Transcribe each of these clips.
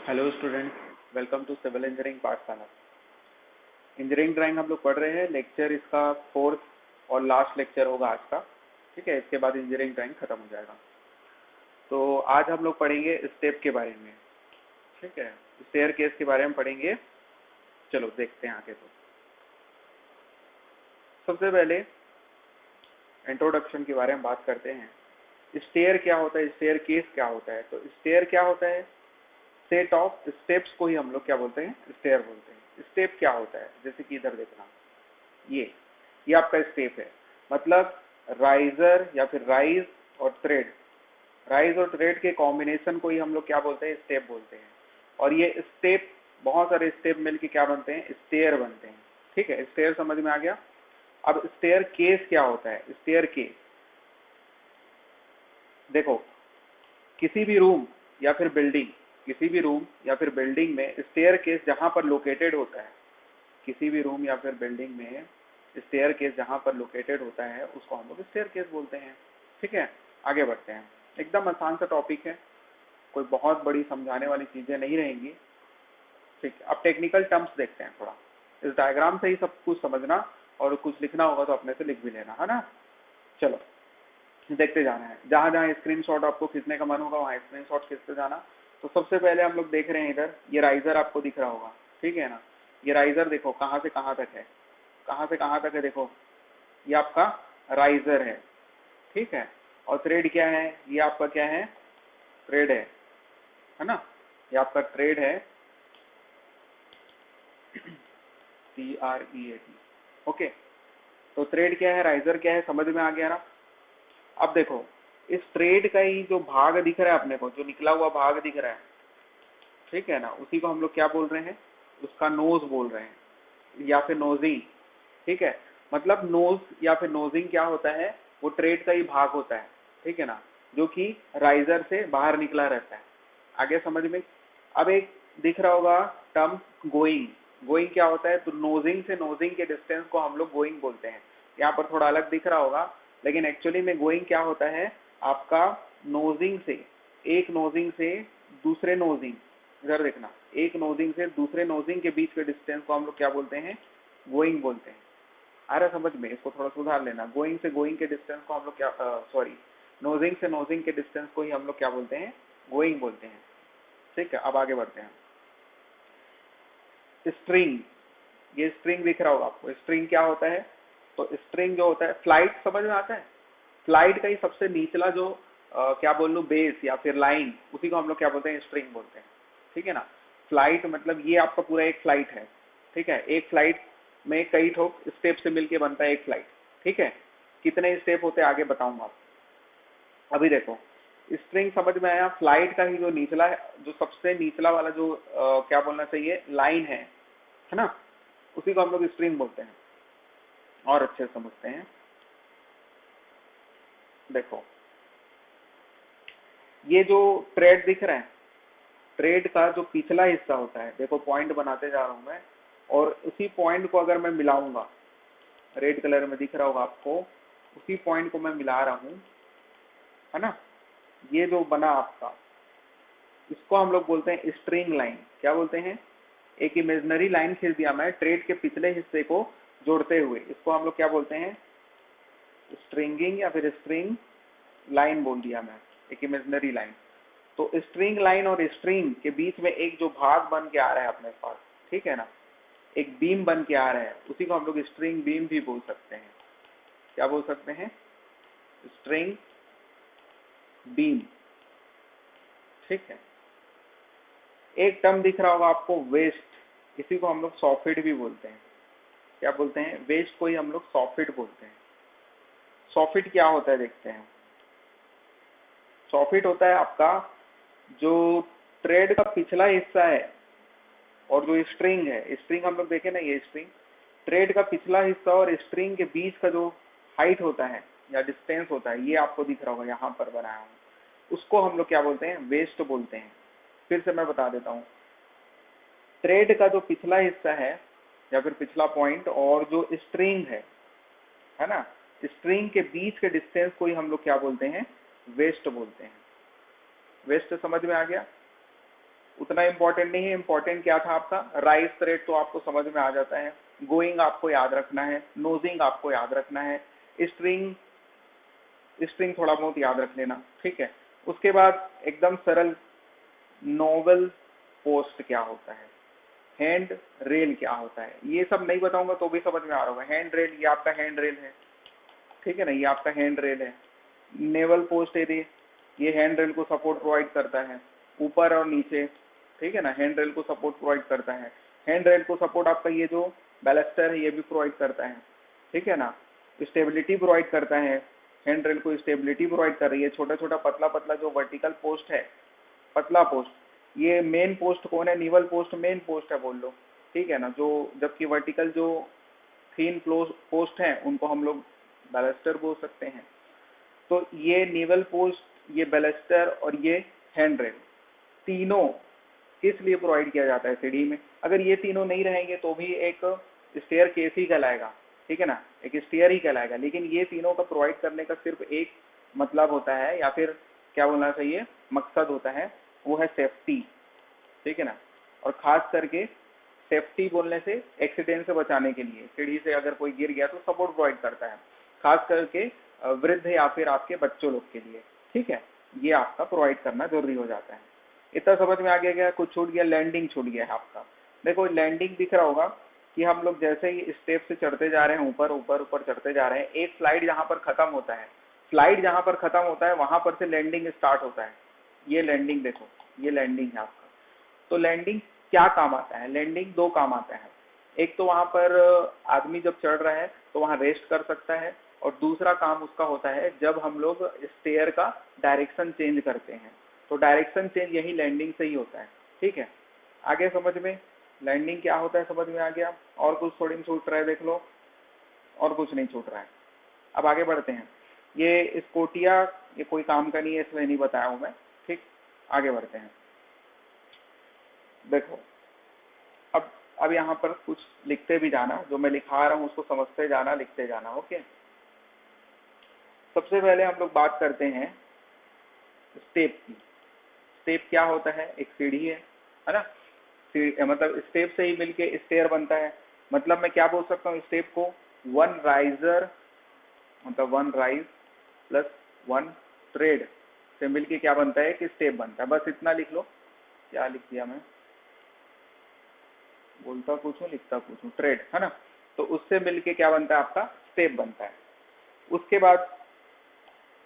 Hello student, welcome to civil engineering Pathshala. Engineering drawing हम लोग पढ़ रहे हैं। लेक्चर इसका फोर्थ और लास्ट लेक्चर होगा आज का। ठीक है, इसके बाद इंजीनियरिंग ड्राइंग खत्म हो जाएगा। तो आज हम लोग पढ़ेंगे स्टेप के बारे में। ठीक है, स्टेयर केस के बारे में पढ़ेंगे। चलो देखते हैं आगे। तो सबसे पहले इंट्रोडक्शन के बारे में बात करते हैं। स्टेयर क्या होता है, स्टेयर केस क्या होता है। तो स्टेयर क्या होता है, सेट ऑफ स्टेप्स को ही हम लोग क्या बोलते हैं, स्टेयर बोलते हैं। स्टेप क्या होता है, जैसे कि इधर देखना, ये आपका स्टेप है। मतलब राइजर या फिर राइज और थ्रेड, राइज और थ्रेड के कॉम्बिनेशन को ही हम लोग क्या बोलते हैं, स्टेप बोलते हैं। और ये स्टेप, बहुत सारे स्टेप मिलके क्या बनते हैं, स्टेयर बनते हैं। ठीक है, स्टेयर समझ में आ गया। अब स्टेयर केस क्या होता है। स्टेयर केस देखो, किसी भी रूम या फिर बिल्डिंग, किसी भी रूम या फिर बिल्डिंग में स्टेयर केस जहां पर लोकेटेड होता है, किसी भी रूम या फिर बिल्डिंग में स्टेयर केस जहां पर लोकेटेड होता है उसको हम लोग स्टेयर केस बोलते हैं। ठीक है, आगे बढ़ते हैं। एकदम आसान सा टॉपिक है, कोई बहुत बड़ी समझाने वाली चीजें नहीं रहेंगी। ठीक है, अब टेक्निकल टर्म्स देखते हैं थोड़ा। इस डायग्राम से ही सब कुछ समझना, और कुछ लिखना होगा तो अपने से लिख भी लेना, है ना। चलो देखते जाना है। जहां जहां स्क्रीनशॉट आपको खींचने का मन होगा वहां स्क्रीनशॉट खींचते जाना। तो सबसे पहले हम लोग देख रहे हैं इधर, ये राइजर आपको दिख रहा होगा। ठीक है ना, ये राइजर देखो कहाँ से कहाँ तक है, कहाँ से कहाँ तक है। देखो ये आपका राइजर है। ठीक है, और थ्रेड क्या है, ये आपका क्या है, थ्रेड है ना। ये आपका थ्रेड है, TREAD। ओके, तो थ्रेड क्या है, राइजर क्या है, समझ में आ गया ना। अब देखो, इस थ्रेड का ही जो भाग दिख रहा है अपने को, जो निकला हुआ भाग दिख रहा है, ठीक है ना, उसी को हम लोग क्या बोल रहे हैं, उसका नोज बोल रहे हैं या फिर नोजिंग। ठीक है, मतलब नोज या फिर नोजिंग क्या होता है, वो थ्रेड का ही भाग होता है। ठीक है ना, जो कि राइजर से बाहर निकला रहता है। आगे समझ में। अब एक दिख रहा होगा टर्म, गोइंग। गोइंग क्या होता है, तो नोजिंग से नोजिंग के डिस्टेंस को हम लोग गोइंग बोलते हैं। यहाँ पर थोड़ा अलग दिख रहा होगा, लेकिन एक्चुअली में गोइंग क्या होता है, आपका नोजिंग से, एक नोजिंग से दूसरे नोजिंग, इधर देखना, एक नोजिंग से दूसरे नोजिंग के बीच के डिस्टेंस को हम लोग क्या बोलते हैं, गोइंग बोलते हैं। आ रहा समझ में, इसको थोड़ा सुधार लेना। गोइंग से गोइंग के डिस्टेंस को हम लोग क्या, सॉरी, नोजिंग से नोजिंग के डिस्टेंस को ही हम लोग क्या बोलते हैं, गोइंग बोलते हैं। ठीक है, अब आगे बढ़ते हैं। स्ट्रिंग, ये स्ट्रिंग दिख रहा होगा आपको। स्ट्रिंग क्या होता है, तो स्ट्रिंग जो होता है, फ्लाइट समझ में आता है। फ्लाइट का ही सबसे निचला जो क्या बोल लूं, बेस या फिर लाइन, उसी को हम लोग क्या बोलते हैं, स्ट्रिंग बोलते हैं। ठीक है ना, फ्लाइट मतलब ये आपका पूरा एक फ्लाइट है। ठीक है, एक फ्लाइट में कई ठोक स्टेप से मिलके बनता है एक फ्लाइट। ठीक है, कितने स्टेप होते हैं आगे बताऊंगा। अभी देखो, स्ट्रिंग समझ में आया। फ्लाइट का ही जो निचला है, जो सबसे निचला वाला जो क्या बोलना चाहिए, लाइन है ना, उसी को हम लोग स्ट्रिंग बोलते हैं। और अच्छे से समझते हैं। देखो, ये जो थ्रेड दिख रहा है, थ्रेड का जो पिछला हिस्सा होता है, देखो पॉइंट बनाते जा रहा हूं मैं, और उसी पॉइंट को अगर मैं मिलाऊंगा, रेड कलर में दिख रहा होगा आपको, उसी पॉइंट को मैं मिला रहा हूं, है ना। ये जो बना आपका, इसको हम लोग बोलते हैं स्ट्रिंग लाइन। क्या बोलते हैं, एक इमेजिनरी लाइन खींच दिया मैं थ्रेड के पिछले हिस्से को जोड़ते हुए, इसको हम लोग क्या बोलते हैं, स्ट्रिंगिंग या फिर स्ट्रिंग लाइन बोल दिया मैं, एक इमेजिनरी लाइन। तो स्ट्रिंग लाइन और स्ट्रिंग के बीच में एक जो भाग बन के आ रहा है अपने पास, ठीक है ना, एक बीम बन के आ रहा है, उसी को हम लोग स्ट्रिंग बीम भी बोल सकते हैं। क्या बोल सकते हैं, स्ट्रिंग बीम। ठीक है, एक टर्म दिख रहा होगा आपको, वेस्ट, इसी को हम लोग सॉफिट भी बोलते हैं। क्या बोलते हैं, वेस्ट को ही हम लोग सॉफिट बोलते हैं। सॉफिट क्या होता है देखते हैं। सॉफिट होता है आपका जो थ्रेड का पिछला हिस्सा है, और जो स्ट्रिंग है, स्ट्रिंग हम लोग देखें ना, ये स्ट्रिंग, थ्रेड का पिछला हिस्सा और स्ट्रिंग के बीच का जो हाइट होता है या डिस्टेंस होता है, ये आपको दिख रहा होगा, यहाँ पर बनाया हूँ, उसको हम लोग क्या बोलते हैं, वेस्ट बोलते हैं। फिर से मैं बता देता हूँ, थ्रेड का जो पिछला हिस्सा है या फिर पिछला पॉइंट, और जो स्ट्रिंग है ना, स्ट्रिंग के बीच के डिस्टेंस को ही हम लोग क्या बोलते हैं, वेस्ट बोलते हैं। वेस्ट समझ में आ गया। उतना इम्पोर्टेंट नहीं है। इम्पोर्टेंट क्या था आपका, राइज थ्रेड तो आपको समझ में आ जाता है, गोइंग आपको याद रखना है, नोजिंग आपको याद रखना है, स्ट्रिंग स्ट्रिंग थोड़ा बहुत याद रख लेना, ठीक है। उसके बाद एकदम सरल, नोवेल पोस्ट क्या होता है, हैंड रेल क्या होता है, ये सब नहीं बताऊंगा तो भी समझ में आ रहा होगा। हैंड रेल, ये आपका हैंड रेल है, ठीक है ना, ये आपका हैंड रेल है। नेवल पोस्ट है, ये हैंड रेल को सपोर्ट प्रोवाइड करता है, ऊपर और नीचे, ठीक है ना, हैंड रेल को सपोर्ट प्रोवाइड करता है। हैंड रेल को सपोर्ट आपका ये जो बैलेस्टर है ये भी प्रोवाइड करता है, ठीक है ना, स्टेबिलिटी प्रोवाइड करता है। हैंड रेल को स्टेबिलिटी प्रोवाइड कर रही है। छोटा छोटा पतला पतला जो वर्टिकल पोस्ट है, पतला पोस्ट, ये मेन पोस्ट कौन है, नीवल पोस्ट मेन पोस्ट है बोल लो, ठीक है ना। जो जबकि वर्टिकल जो थीन पोस्ट है उनको हम लोग बैलेस्टर बोल सकते हैं। तो ये नीवल पोस्ट, ये बैलेस्टर और ये हैंड रेल, तीनों किस लिए प्रोवाइड किया जाता है सीढ़ी में। अगर ये तीनों नहीं रहेंगे तो भी एक स्टेयर केस ही कहलाएगा, ठीक है ना, एक स्टेयर ही कहलाएगा। लेकिन ये तीनों का प्रोवाइड करने का सिर्फ एक मतलब होता है, या फिर क्या बोलना चाहिए, मकसद होता है, वो है सेफ्टी, ठीक है ना। और खास करके सेफ्टी बोलने से एक्सीडेंट से बचाने के लिए, सीढ़ी से अगर कोई गिर गया तो सपोर्ट प्रोवाइड करता है, खास करके वृद्ध या फिर आपके बच्चों लोग के लिए, ठीक है। ये आपका प्रोवाइड करना जरूरी हो जाता है। इतना समझ में आ गया क्या, कुछ छूट गया, लैंडिंग छूट गया है आपका। देखो लैंडिंग दिख रहा होगा कि हम लोग जैसे ही स्टेप से चढ़ते जा रहे हैं, ऊपर ऊपर ऊपर चढ़ते जा रहे हैं, एक स्लाइड जहां पर खत्म होता है, स्लाइड जहां पर खत्म होता है वहां पर से लैंडिंग स्टार्ट होता है। ये लैंडिंग देखो, ये लैंडिंग है आपका। तो लैंडिंग क्या काम आता है, लैंडिंग दो काम आता है। एक तो वहां पर आदमी जब चढ़ रहा है तो वहां रेस्ट कर सकता है, और दूसरा काम उसका होता है जब हम लोग स्टेयर का डायरेक्शन चेंज करते हैं, तो डायरेक्शन चेंज यही लैंडिंग से ही होता है, ठीक है। आगे समझ में, लैंडिंग क्या होता है समझ में आ गया। और कुछ थोड़ी छूट रहा है देख लो, और कुछ नहीं छूट रहा है। अब आगे बढ़ते हैं। ये स्कोटिया, ये कोई काम का नहीं है इसलिए नहीं बताया हूं मैं, ठीक। आगे बढ़ते हैं। देखो अब यहाँ पर कुछ लिखते भी जाना, जो मैं लिखा रहा हूँ उसको समझते जाना, लिखते जाना, ओके। सबसे पहले हम लोग बात करते हैं स्टेप की। स्टेप क्या होता है, एक सीढ़ी है ना। मतलब स्टेप से ही मिलके स्टेयर बनता है। मतलब मैं क्या बोल सकता हूँ स्टेप को, वन राइजर, मतलब one rise plus one trade से मिलके क्या बनता है कि स्टेप बनता है। बस इतना लिख लो। क्या लिख दिया मैं, बोलता कुछ हूँ लिखता कुछ हूँ, ट्रेड है ना। तो उससे मिलके क्या बनता है आपका, स्टेप बनता है। उसके बाद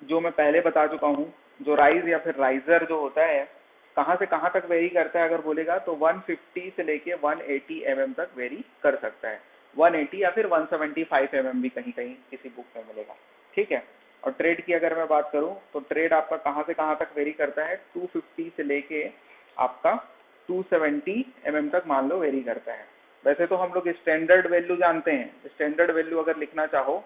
जो मैं पहले बता चुका हूँ, जो राइज या फिर राइजर जो होता है कहाँ से कहाँ तक वेरी करता है, अगर बोलेगा तो 150 से लेके 180 mm तक वेरी कर सकता है। 180 या फिर 175 mm भी कहीं कहीं किसी बुक में मिलेगा, ठीक है। और ट्रेड की अगर मैं बात करूं तो ट्रेड आपका कहाँ से कहाँ तक वेरी करता है, 250 से लेके आपका 270 mm तक मान लो वेरी करता है। वैसे तो हम लोग स्टैंडर्ड वैल्यू जानते हैं, स्टैंडर्ड वैल्यू अगर लिखना चाहो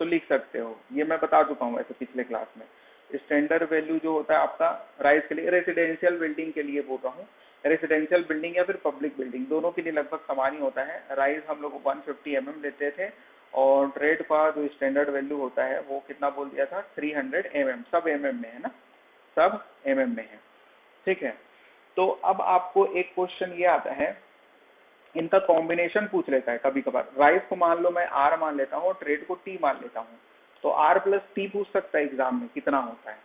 तो लिख सकते हो, ये मैं बता चुका हूँ वैसे पिछले क्लास में। स्टैंडर्ड वैल्यू जो होता है आपका राइज के लिए, रेसिडेंशियल बिल्डिंग के लिए बोल रहा हूँ, रेसिडेंशियल बिल्डिंग या फिर पब्लिक बिल्डिंग दोनों के लिए लगभग समान ही होता है। राइज हम लोग 150 mm लेते थे, और ट्रेड का जो स्टैंडर्ड वैल्यू होता है वो कितना बोल दिया था, 300 mm, सब mm में है ना, सब mm में है, ठीक है। तो अब आपको एक क्वेश्चन ये आता है, इनका कॉम्बिनेशन पूछ लेता है कभी कभार। राइज को मान लो मैं आर मान लेता हूँ और ट्रेड को टी मान लेता हूँ, तो आर प्लस टी पूछ सकता है एग्जाम में कितना होता है।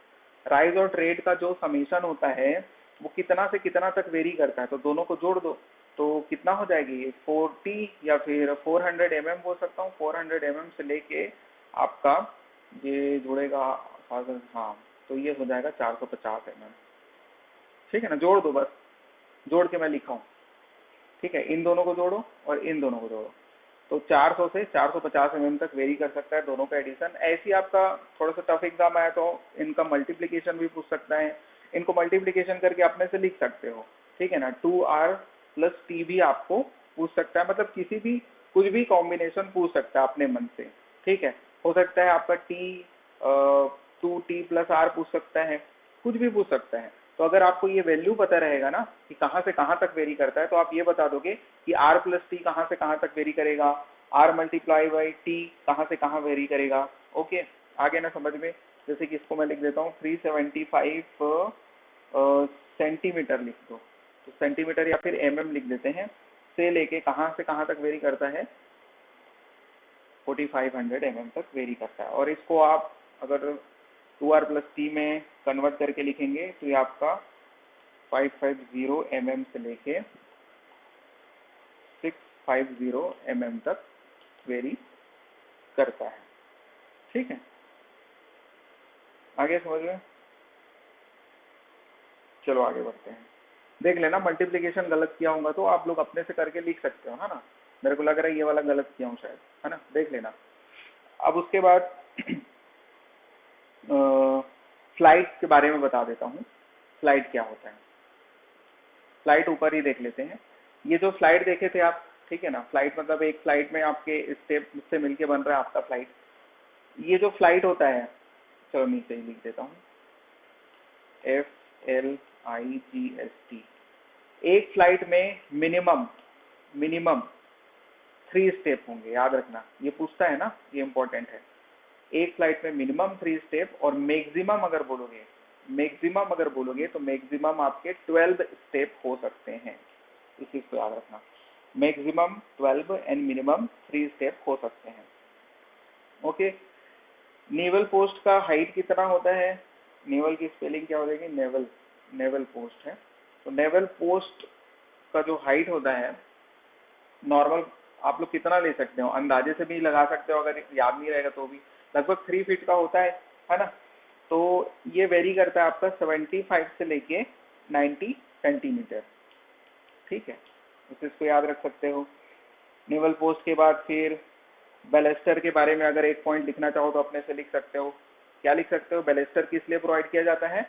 राइज और ट्रेड का जो समीशन होता है वो कितना से कितना तक वेरी करता है, तो दोनों को जोड़ दो तो कितना हो जाएगी, 40 या फिर 400 mm बोल सकता हूँ। 400 mm से लेके आपका ये जुड़ेगा, हाँ, तो ये हो जाएगा 450 mm, ठीक है ना। जोड़ दो, बस जोड़ के मैं लिखा हूँ, ठीक है। इन दोनों को जोड़ो और इन दोनों को जोड़ो, तो 400 से 450 mm तक वेरी कर सकता है दोनों का एडिशन। ऐसी आपका थोड़ा सा टफ एग्जाम आया तो इनका मल्टीप्लिकेशन भी पूछ सकता है, इनको मल्टीप्लिकेशन करके अपने से लिख सकते हो, ठीक है ना। 2r प्लस टी भी आपको पूछ सकता है, मतलब किसी भी कुछ भी कॉम्बिनेशन पूछ सकता है अपने मन से, ठीक है। हो सकता है आपका टी 2t प्लस r पूछ सकता है, कुछ भी पूछ सकता है। तो अगर आपको ये वैल्यू पता रहेगा ना कि कहाँ से कहाँ तक वेरी करता है, तो आप ये बता दोगे कि r प्लस टी कहाँ से कहाँ तक वेरी करेगा, r मल्टीप्लाई बाई टी कहाँ से कहाँ वेरी करेगा, ओके। आगे ना समझ में, जैसे कि इसको मैं लिख देता हूँ 375 सेंटीमीटर लिख दो, तो सेंटीमीटर या फिर लिख देते हैं, से लेके कहाँ से कहाँ तक वेरी करता है, 4500 तक वेरी करता है। और इसको आप अगर 2r+t में कन्वर्ट करके लिखेंगे तो ये आपका 550 से लेके 650 तक वेरी करता है। ठीक है, आगे समझ में? चलो आगे बढ़ते हैं। देख लेना, मल्टीप्लिकेशन गलत किया होगा तो आप लोग अपने से करके लिख सकते हो, है ना। मेरे को लग रहा है ये वाला गलत किया हूँ शायद, है ना, देख लेना। अब उसके बाद फ्लाइट के बारे में बता देता हूँ। फ्लाइट क्या होता है, फ्लाइट ऊपर ही देख लेते हैं। ये जो फ्लाइट देखे थे आप, ठीक है ना, फ्लाइट मतलब एक फ्लाइट में आपके स्टेप से मिलके बन रहा है आपका फ्लाइट। ये जो फ्लाइट होता है, चलो नीचे ही लिख देता हूँ, FLIGST। एक फ्लाइट में मिनिमम 3 स्टेप होंगे, याद रखना, ये पूछता है ना, ये इंपॉर्टेंट है। एक फ्लाइट में मिनिमम 3 स्टेप, और मैक्सिमम अगर बोलोगे तो मैक्सिमम आपके 12 स्टेप हो सकते हैं। इस चीज को याद रखना, मैक्सिमम 12 एंड मिनिमम 3 स्टेप हो सकते हैं। ओके, नेवल पोस्ट का हाइट कितना होता है? नेवल की स्पेलिंग क्या हो जाएगी? नेवल पोस्ट है। तो नेवल पोस्ट का जो हाइट होता है, नॉर्मल आप लोग कितना ले सकते हो, अंदाजे से भी लगा सकते हो, अगर याद नहीं रहेगा तो भी लगभग 3 फीट का होता है ना। तो ये वेरी करता है आपका 75 से लेके 90 सेंटीमीटर। ठीक है, इस चीज को याद रख सकते हो। नेवल पोस्ट के बाद फिर बैलेस्टर के बारे में अगर एक पॉइंट लिखना चाहो तो अपने से लिख सकते हो। क्या लिख सकते हो? बैलेस्टर किस लिए प्रोवाइड किया जाता है?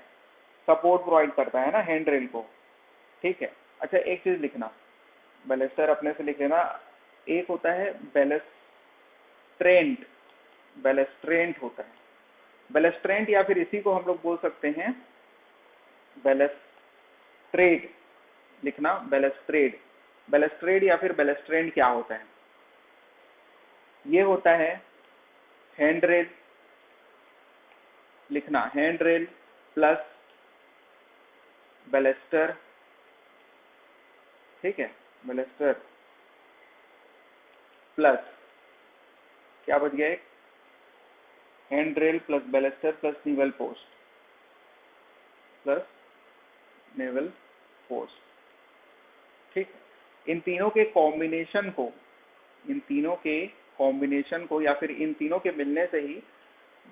सपोर्ट प्रोवाइड करता है ना हैंड रेल को। ठीक है, अच्छा एक चीज लिखना, बैलेस्टर अपने से लिख लेना, एक होता है बैलेस्ट्रेंट होता है, बैलेस्ट्रेंट, या फिर इसी को हम लोग बोल सकते हैं बैलेस्ट्रेड। लिखना बैलेस्ट्रेड या फिर बैलेस्ट्रेंट क्या होता है? ये होता है हैंड रेल, लिखना हैंड रेल प्लस बैलेस्टर। ठीक है, बैलेस्टर प्लस क्या बच गया, एक handrail plus baluster plus newel post. ठीक है, इन तीनों के कॉम्बिनेशन को या फिर इन तीनों के मिलने से ही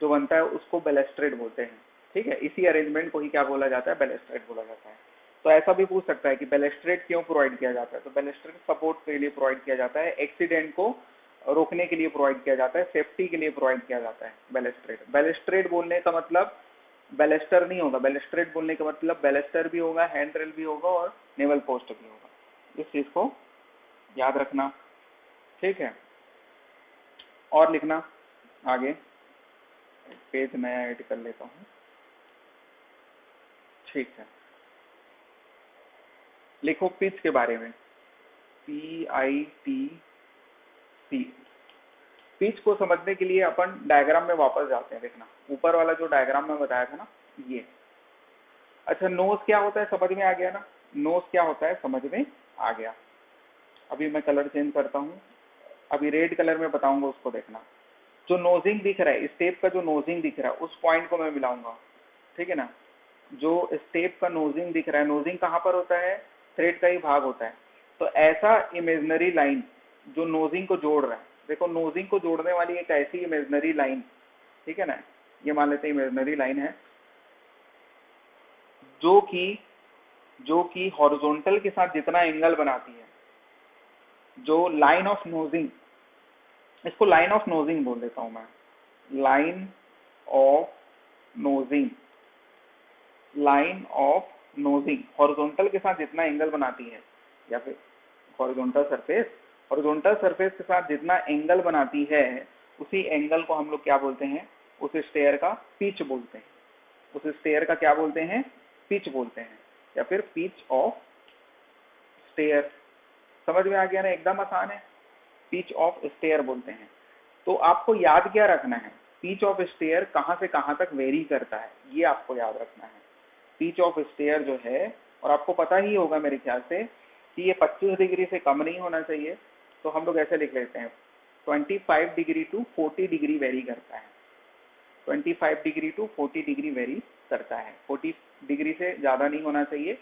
जो बनता है उसको बैलेस्ट्रेड बोलते हैं। ठीक है, इसी अरेंजमेंट को ही क्या बोला जाता है? बैलेस्ट्रेड बोला जाता है। तो ऐसा भी पूछ सकता है कि बैलेस्ट्रेड क्यों प्रोवाइड किया जाता है? तो बैलेस्ट्रेड सपोर्ट के लिए प्रोवाइड किया जाता है, एक्सीडेंट को रोकने के लिए प्रोवाइड किया जाता है, सेफ्टी के लिए प्रोवाइड किया जाता है बैलेस्ट्रेड बोलने का मतलब बैलेस्टर नहीं होगा, बैलेस्ट्रेड बोलने का मतलब बैलेस्टर भी होगा, हैंड रेल भी होगा और नेवल पोस्ट भी होगा। इस चीज को याद रखना। ठीक है, और लिखना आगे, पेज नया ऐड कर लेता हूँ। ठीक है, लिखो पिच के बारे में, PITC। पिच को समझने के लिए अपन डायग्राम में वापस जाते हैं। देखना ऊपर वाला जो डायग्राम में बताया था ना, ये। अच्छा, नोज क्या होता है समझ में आ गया ना? नोज क्या होता है समझ में आ गया। अभी मैं कलर चेंज करता हूँ, अभी रेड कलर में बताऊंगा, उसको देखना। जो नोजिंग दिख रहा है, स्टेप का जो नोजिंग दिख रहा है, उस पॉइंट को मैं मिलाऊंगा। ठीक है ना, जो स्टेप का नोजिंग दिख रहा है, नोजिंग कहाँ पर होता है? थ्रेड का ही भाग होता है। तो ऐसा इमेजिनरी लाइन जो नोजिंग को जोड़ रहा है, देखो नोजिंग को जोड़ने वाली एक ऐसी इमेजिनरी लाइन, ठीक है ना, ये मान लेते हैं इमेजिनरी लाइन है, जो कि हॉरिजॉन्टल के साथ जितना एंगल बनाती है, जो लाइन ऑफ नोजिंग, इसको लाइन ऑफ नोजिंग बोल देता हूं मैं, लाइन ऑफ नोजिंग हॉरिजॉन्टल के साथ जितना एंगल बनाती है, या फिर हॉरिजॉन्टल सरफेस के साथ जितना एंगल बनाती है, उसी एंगल को हम लोग क्या बोलते हैं? उस स्टेयर का पिच बोलते हैं। उस स्टेयर का क्या बोलते हैं? पिच बोलते हैं, या फिर पिच ऑफ स्टेयर। समझ में आ गया ना? एकदम आसान है, पिच ऑफ स्टेयर बोलते हैं। तो आपको याद क्या रखना है? पिच ऑफ स्टेयर कहाँ से कहाँ तक वेरी करता है, ये आपको याद रखना है। पिच ऑफ स्टेयर जो है और आपको पता ही होगा मेरे ख्याल से कि ये 25 डिग्री से कम नहीं होना चाहिए, तो हम लोग ऐसे लिख लेते हैं 25 डिग्री टू 40 डिग्री वेरी करता है, 25 डिग्री टू 40 डिग्री वेरी करता है, 40 डिग्री से ज़्यादा नहीं होना चाहिए।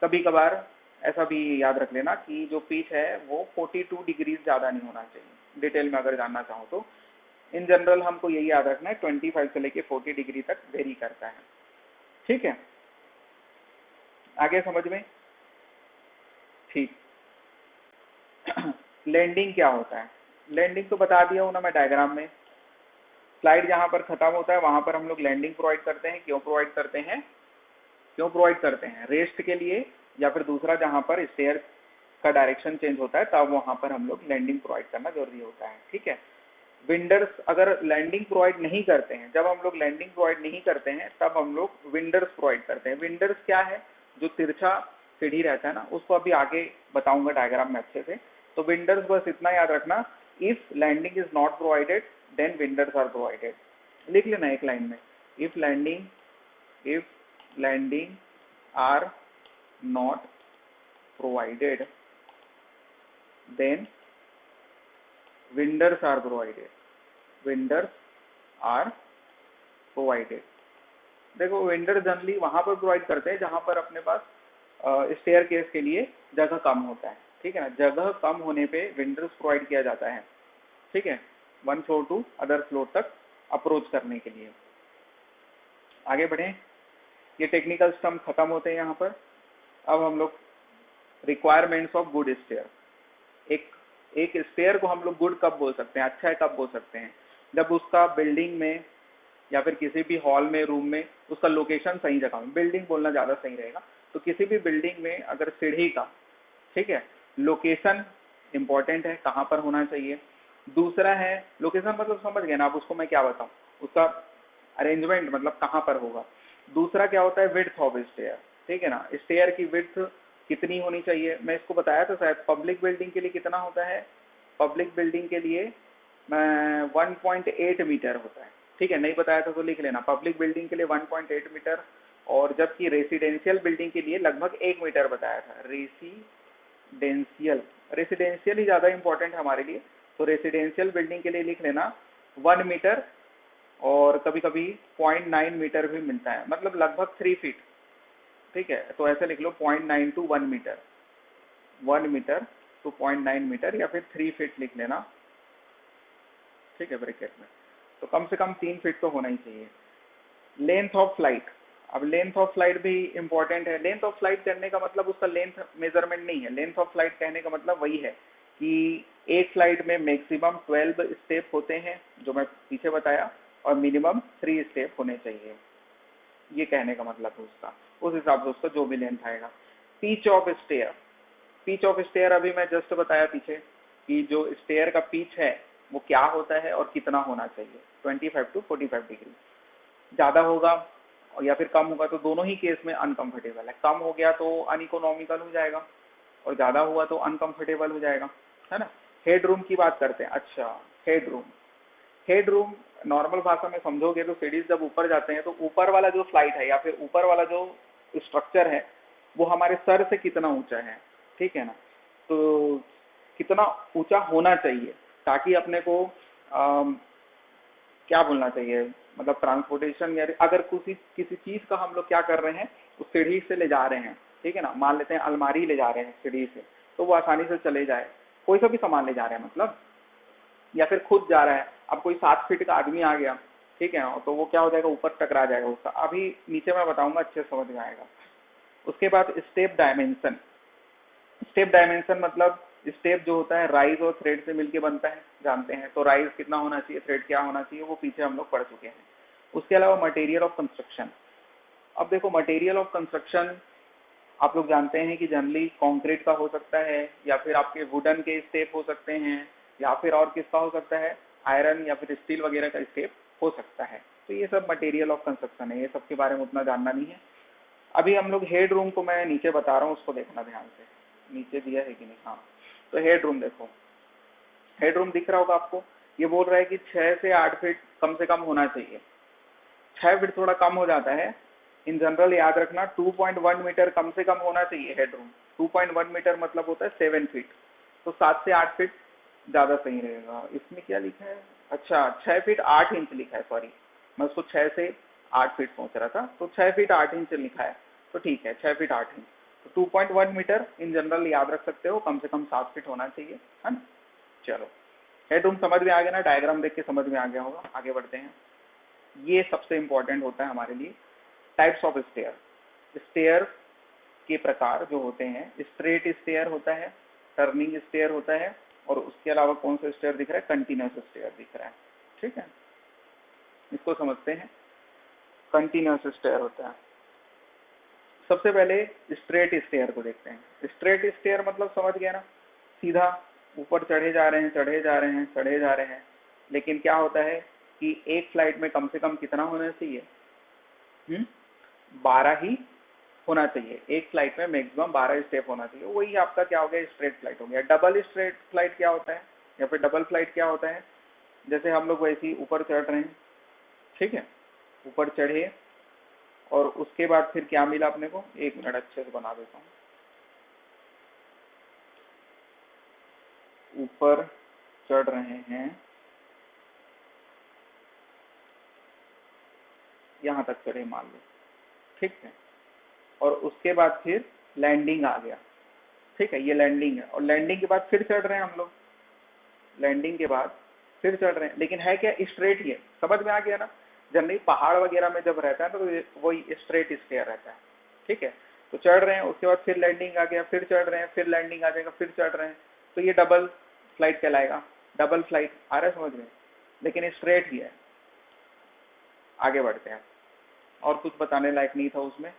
कभी कभार ऐसा भी याद रख लेना कि जो पिच है वो 42 डिग्री ज़्यादा नहीं होना चाहिए, डिटेल में अगर जानना चाहो तो। इन जनरल हमको यही याद रखना है 25 से लेके 40 डिग्री तक वेरी करता है, ठीक है। आगे समझ में? ठीक। लैंडिंग क्या होता है? लैंडिंग तो बता दिया हूँ ना मैं डायग्राम में। स्लाइड जहाँ पर खत्म होता है वहां पर हम लोग लैंडिंग प्रोवाइड करते हैं। क्यों प्रोवाइड करते हैं? क्यों प्रोवाइड करते हैं? रेस्ट के लिए, या फिर दूसरा जहाँ पर स्टेयर का डायरेक्शन चेंज होता है तब वहां पर हम लोग लैंडिंग प्रोवाइड करना जरूरी होता है, ठीक है। विंडर्स अगर लैंडिंग प्रोवाइड नहीं करते हैं, जब हम लोग लैंडिंग प्रोवाइड नहीं करते हैं तब हम लोग विंडर्स प्रोवाइड करते हैं। विंडर्स क्या है? जो तिरछा सीढ़ी रहता है ना, उसको अभी आगे बताऊंगा डायग्राम में अच्छे से। तो विंडर्स बस इतना याद रखना, if landing is not provided then winders are provided. लिख लेना एक लाइन में, if landing are not provided then winders are provided, winders are provided. देखो विंडर जनरली वहां पर प्रोवाइड करते हैं जहां पर अपने पास स्टेयर केस के लिए जगह कम होता है, ठीक है ना। जगह कम होने पे विंडर्स प्रोवाइड किया जाता है, ठीक है, one floor to other floor तक अप्रोच करने के लिए। आगे बढ़े, ये टेक्निकल टर्म खत्म होते हैं यहाँ पर। अब हम लोग रिक्वायरमेंट्स ऑफ गुड स्टेयर। एक एक स्टेयर को हम लोग गुड कब बोल सकते हैं, अच्छा है कब बोल सकते हैं? जब उसका बिल्डिंग में या फिर किसी भी हॉल में, रूम में उसका लोकेशन सही जगह में, बिल्डिंग बोलना ज़्यादा सही रहेगा। तो किसी भी बिल्डिंग में अगर सीढ़ी का, ठीक है, लोकेशन इंपॉर्टेंट है, कहाँ पर होना चाहिए। दूसरा है लोकेशन मतलब समझ गए ना आप, उसको मैं क्या बताऊँ, उसका अरेंजमेंट मतलब कहाँ पर होगा। दूसरा क्या होता है? विड्थ ऑफ स्टेयर, ठीक है ना। स्टेयर की विड्थ कितनी होनी चाहिए? मैं इसको बताया था शायद, पब्लिक बिल्डिंग के लिए कितना होता है? पब्लिक बिल्डिंग के लिए 1.8 मीटर होता है, ठीक है। नहीं बताया था तो लिख लेना, पब्लिक बिल्डिंग के लिए 1.8 मीटर, और जबकि रेसिडेंशियल बिल्डिंग के लिए लगभग 1 मीटर बताया था। रेसिडेंशियल ही ज़्यादा इंपॉर्टेंट है हमारे लिए, तो रेसिडेंशियल बिल्डिंग के लिए लिख लेना 1 मीटर, और कभी कभी 0.9 मीटर भी मिलता है, मतलब लगभग 3 फीट, ठीक है। तो ऐसे लिख लो 0.9 to 1 metre, 1 metre to 0.9 metre, या फिर 3 फीट लिख लेना, ठीक है, ब्रैकेट में। तो कम से कम 3 फीट तो होना ही चाहिए। लेंथ ऑफ फ्लाइट, अब लेंथ ऑफ फ्लाइट भी इंपॉर्टेंट है। लेंथ ऑफ फ्लाइट करने का मतलब उसका लेंथ मेजरमेंट नहीं है, लेंथ ऑफ फ्लाइट कहने का मतलब वही है कि एक फ्लाइट में मैक्सिमम 12 स्टेप होते हैं, जो मैं पीछे बताया, और मिनिमम 3 स्टेप होने चाहिए, ये कहने का मतलब है उसका। उस हिसाब से उसका जो भी लेंथ आएगा। Pitch of stair, pitch of stair अभी मैं जस्ट बताया पीछे कि जो स्टेयर का पीच है वो क्या होता है और कितना होना चाहिए, 25 टू 45 डिग्री। ज़्यादा होगा या फिर कम होगा तो दोनों ही केस में अनकंफर्टेबल है। कम हो गया तो अनइकोनॉमिकल हो जाएगा, और ज़्यादा हुआ तो अनकंफर्टेबल हो जाएगा, है ना। हेड रूम की बात करते हैं। अच्छा, head room, head room normal भाषा में समझोगे तो सीढ़ीज जब ऊपर जाते हैं तो ऊपर वाला जो फ्लाइट है या फिर ऊपर वाला जो स्ट्रक्चर है वो हमारे सर से कितना ऊंचा है, ठीक है ना। तो कितना ऊंचा होना चाहिए ताकि अपने को क्या बोलना चाहिए, मतलब ट्रांसपोर्टेशन, या अगर किसी चीज का हम लोग क्या कर रहे हैं, उस सीढ़ी से ले जा रहे हैं, ठीक है ना। मान लेते हैं अलमारी ले जा रहे हैं सीढ़ी से, तो वो आसानी से चले जाए। कोई सा भी सामान ले जा रहे हैं मतलब, या फिर खुद जा रहा है। अब कोई 7 फीट का आदमी आ गया, ठीक है, तो वो क्या हो जाएगा, ऊपर टकरा जाएगा उसका। अभी नीचे मैं बताऊंगा, अच्छे समझ में आएगा। उसके बाद स्टेप डायमेंशन। स्टेप डायमेंशन मतलब स्टेप जो होता है राइज और थ्रेड से मिलके बनता है, जानते हैं। तो राइज कितना होना चाहिए, थ्रेड क्या होना चाहिए, वो पीछे हम लोग पढ़ चुके हैं। उसके अलावा मटेरियल ऑफ कंस्ट्रक्शन। अब देखो मटेरियल ऑफ कंस्ट्रक्शन आप लोग जानते हैं कि जनरली कंक्रीट का हो सकता है, या फिर आपके वुडन के स्टेप हो सकते हैं, या फिर और किसका हो सकता है, आयरन या फिर स्टील वगैरह का स्टेप हो सकता है। तो ये सब मटेरियल ऑफ कंस्ट्रक्शन है, ये सब के बारे में उतना जानना नहीं है। अभी हम लोग हेड रूम को मैं नीचे बता रहा हूँ, उसको देखना ध्यान से, नीचे दिया है कि नहीं। हाँ, तो हेड रूम देखो, हेड रूम दिख रहा होगा आपको। ये बोल रहा है कि 6 से 8 फीट कम से कम होना चाहिए। 6 फीट थोड़ा कम हो जाता है, इन जनरल याद रखना 2.1 मीटर कम से कम होना चाहिए हेडरूम। 2.1 मीटर मतलब होता है 7 फीट, तो 7 से 8 फीट ज्यादा सही रहेगा। इसमें क्या लिखा है, अच्छा 6 फीट 8 इंच लिखा है, सॉरी मैं उसको 6 से 8 फीट सोच रहा था, तो 6 फीट 8 इंच लिखा है, तो ठीक है 6 फीट 8 इंच। तो 2.1 मीटर इन जनरल याद रख सकते हो, कम से कम 7 फीट होना चाहिए, है ना। चलो हेडरूम समझ में आ गया ना, डायग्राम देख के समझ में आ गया होगा। आगे बढ़ते हैं, ये सबसे इंपॉर्टेंट होता है हमारे लिए, टाइप्स ऑफ स्टेयर। स्टेयर के प्रकार जो होते हैं, स्ट्रेट स्टेयर होता है, टर्निंग स्टेयर होता है, और उसके अलावा कौन सा स्टेयर दिख रहा है, कंटिन्यूअस स्टेयर दिख रहा है। ठीक है, इसको समझते हैं। कंटिन्यूअस स्टेयर होता है, सबसे पहले स्ट्रेट स्टेयर को देखते हैं। स्ट्रेट स्टेयर मतलब समझ गया ना, सीधा ऊपर चढ़े जा रहे हैं, चढ़े जा रहे हैं, चढ़े जा रहे हैं। लेकिन क्या होता है कि एक फ्लाइट में कम से कम कितना होना चाहिए, 12 ही होना चाहिए। एक फ्लाइट में मैक्सिमम 12 स्टेप होना चाहिए। वही आपका क्या हो गया, स्ट्रेट फ्लाइट हो गया। डबल स्ट्रेट फ्लाइट क्या होता है, या फिर डबल फ्लाइट क्या होता है, जैसे हम लोग वैसे ही ऊपर चढ़ रहे हैं, ठीक है, ऊपर चढ़े और उसके बाद फिर क्या मिला अपने को, एक मिनट अच्छे से बना देता हूँ। ऊपर चढ़ रहे हैं, यहाँ तक चढ़े मान लो, ठीक है, और उसके बाद फिर लैंडिंग आ गया, ठीक है, ये लैंडिंग है, और लैंडिंग के बाद फिर चढ़ रहे हैं हम लोग, लैंडिंग के बाद फिर चढ़ रहे हैं, लेकिन है क्या, स्ट्रेट ही है। समझ में आ गया ना। जनरली पहाड़ वगैरह में जब रहता है तो वही स्ट्रेट स्टेयर रहता है, ठीक है। तो चढ़ रहे हैं, उसके बाद फिर लैंडिंग आ गया, फिर चढ़ रहे हैं, फिर लैंडिंग आ जाएगा, फिर चढ़ रहे हैं, तो ये डबल फ्लाइट कहलाएगा। डबल फ्लाइट आ रहा है समझ में, लेकिन स्ट्रेट ही है। आगे बढ़ते हैं, और कुछ बताने लायक नहीं था उसमें।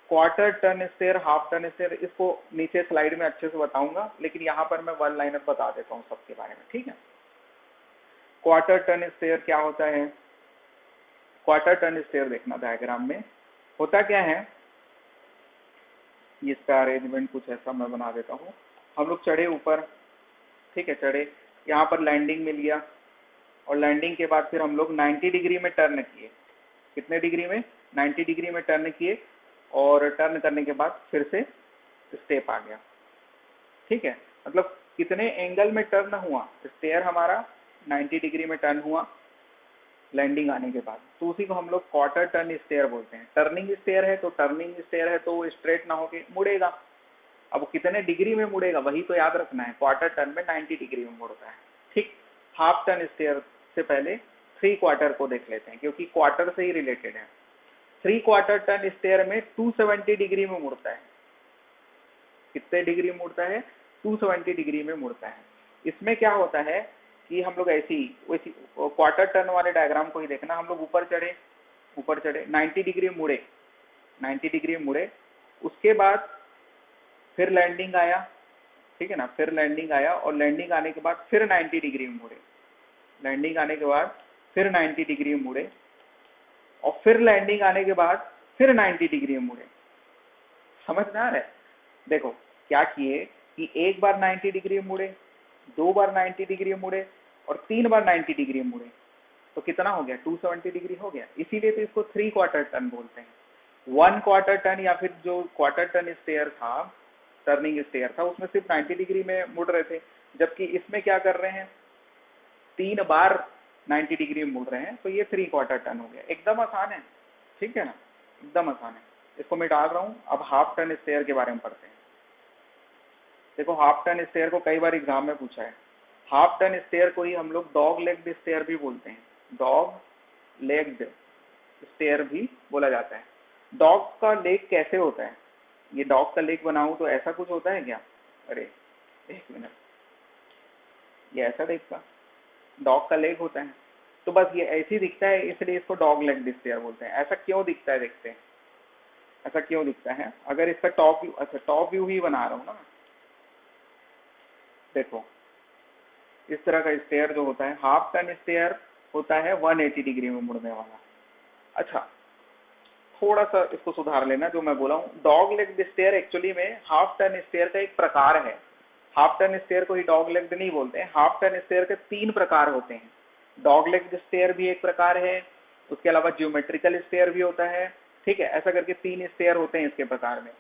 Quarter turn stair, half turn stair, इसको नीचे स्लाइड में अच्छे से बताऊंगा, लेकिन यहाँ पर मैं वन लाइनर बता देता हूँ सबके बारे में, ठीक है। क्वार्टर टर्न स्टेयर क्या होता है, क्वार्टर टर्न स्टेयर देखना डायग्राम में होता क्या है, इसका अरेंजमेंट कुछ ऐसा मैं बना देता हूँ। हम लोग चढ़े ऊपर, ठीक है, चढ़े, यहाँ पर लैंडिंग मिल गया, और लैंडिंग के बाद फिर हम लोग 90 डिग्री में टर्न किए। कितने डिग्री में, 90 डिग्री में टर्न किए, और टर्न करने के बाद फिर से स्टेप आ गया, ठीक है। मतलब कितने एंगल में टर्न हुआ, स्टेयर हमारा 90 डिग्री में टर्न हुआ लैंडिंग आने के बाद, तो उसी को हम लोग क्वार्टर टर्न स्टेयर बोलते हैं। टर्निंग स्टेयर है तो वो स्ट्रेट ना होके मुड़ेगा। अब कितने डिग्री में मुड़ेगा वही तो याद रखना है। क्वार्टर टर्न में 90 डिग्री में मुड़ता है, ठीक। हाफ टर्न स्टेयर से पहले 3 क्वार्टर को देख लेते हैं, क्योंकि क्वार्टर से ही रिलेटेड है। 3 क्वार्टर टर्न स्टेयर में 270 डिग्री में मुड़ता है। कितने डिग्री मुड़ता है, 270 डिग्री में मुड़ता है। इसमें क्या होता है कि हम लोग ऐसी वैसी क्वार्टर टर्न वाले डायग्राम को ही देखना। हम लोग ऊपर चढ़े 90 डिग्री मुड़े, 90 डिग्री मुड़े, उसके बाद फिर लैंडिंग आया, ठीक है ना, फिर लैंडिंग आया, और लैंडिंग आने के बाद फिर 90 डिग्री में मुड़े, लैंडिंग आने के बाद फिर 90 डिग्री में मुड़े, और फिर लैंडिंग आने के बाद फिर 90 डिग्री में मुड़े। समझ में आ रहा है। देखो क्या किए कि एक बार 90 डिग्री मुड़े, 2 बार 90 डिग्री मुड़े, और 3 बार 90 डिग्री मुड़े, तो कितना हो गया, 270 डिग्री हो गया। इसीलिए तो इसको 3 क्वार्टर टर्न बोलते हैं। 1 क्वार्टर टर्न या फिर जो क्वार्टर टर्न स्टेयर था, टर्निंग स्टेयर था, उसमें सिर्फ 90 डिग्री में मुड़ रहे थे, जबकि इसमें क्या कर रहे हैं, 3 बार 90 डिग्री में मुड़ रहे हैं, तो ये 3 क्वार्टर टर्न हो गया। एकदम आसान है, ठीक है ना, एकदम आसान है। इसको मैं डाल रहा हूँ। अब हाफ टर्न स्टेयर के बारे में पढ़ते हैं। देखो हाफ टर्न स्टेयर को कई बार एग्जाम में पूछा है। हाफ टर्न स्टेयर को ही हम लोग डॉग लेग्ड स्टेयर भी बोलते हैं, डॉग लेग्ड स्टेयर भी बोला जाता है। डॉग का लेग कैसे होता है, ये डॉग का लेग बनाऊं तो ऐसा कुछ होता है क्या, अरे एक मिनट, ये ऐसा टाइप का डॉग का लेग होता है, तो बस ये ऐसे ही दिखता है, इसलिए इसको डॉग लेग्ड स्टेयर बोलते हैं। ऐसा क्यों दिखता है, देखते हैं ऐसा क्यों दिखता है। अगर इसका टॉप व्यू, अच्छा टॉप व्यू ही बना रहा हूँ ना, देखो इस तरह का स्टेयर जो होता है, हाफ टर्न स्टेयर होता है 180 डिग्री में मुड़ने वाला। अच्छा थोड़ा सा इसको सुधार लेना जो मैं बोला हूँ। डॉग लेग्ड स्टेयर एक्चुअली में हाफ टर्न स्टेयर का एक प्रकार है। हाफ टर्न स्टेयर को ही डॉग लेग्ड नहीं बोलते हैं। हाफ टर्न स्टेयर के 3 प्रकार होते हैं। डॉग लेग्ड स्टेयर भी एक प्रकार है, उसके अलावा ज्योमेट्रिकल स्टेयर भी होता है, ठीक है, ऐसा करके 3 स्टेयर होते हैं इसके प्रकार में।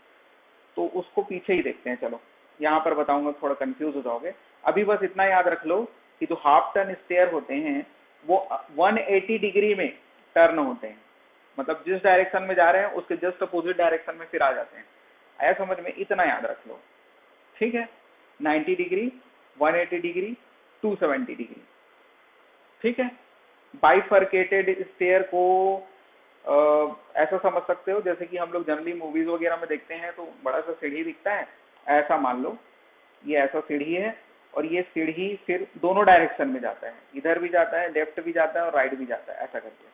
तो उसको पीछे ही देखते हैं, चलो यहाँ पर बताऊंगा, थोड़ा कंफ्यूज हो जाओगे। अभी बस इतना याद रख लो कि जो हाफ टर्न स्टेयर होते हैं वो 180 डिग्री में टर्न होते हैं, मतलब जिस डायरेक्शन में जा रहे हैं उसके जस्ट अपोजिट डायरेक्शन में फिर आ जाते हैं। आया समझ में? इतना याद रख लो, ठीक है। 90 डिग्री, 180 डिग्री, 270 डिग्री, ठीक है। बाइफर्केटेड स्टेयर को ऐसा समझ सकते हो जैसे कि हम लोग जनरली मूवीज वगैरह में देखते हैं तो बड़ा सा सीढ़ी दिखता है, ऐसा मान लो ये ऐसा सीढ़ी है, और ये सीढ़ी फिर दोनों डायरेक्शन में जाता है, इधर भी जाता है, लेफ्ट भी जाता है और राइट भी जाता है, ऐसा करके।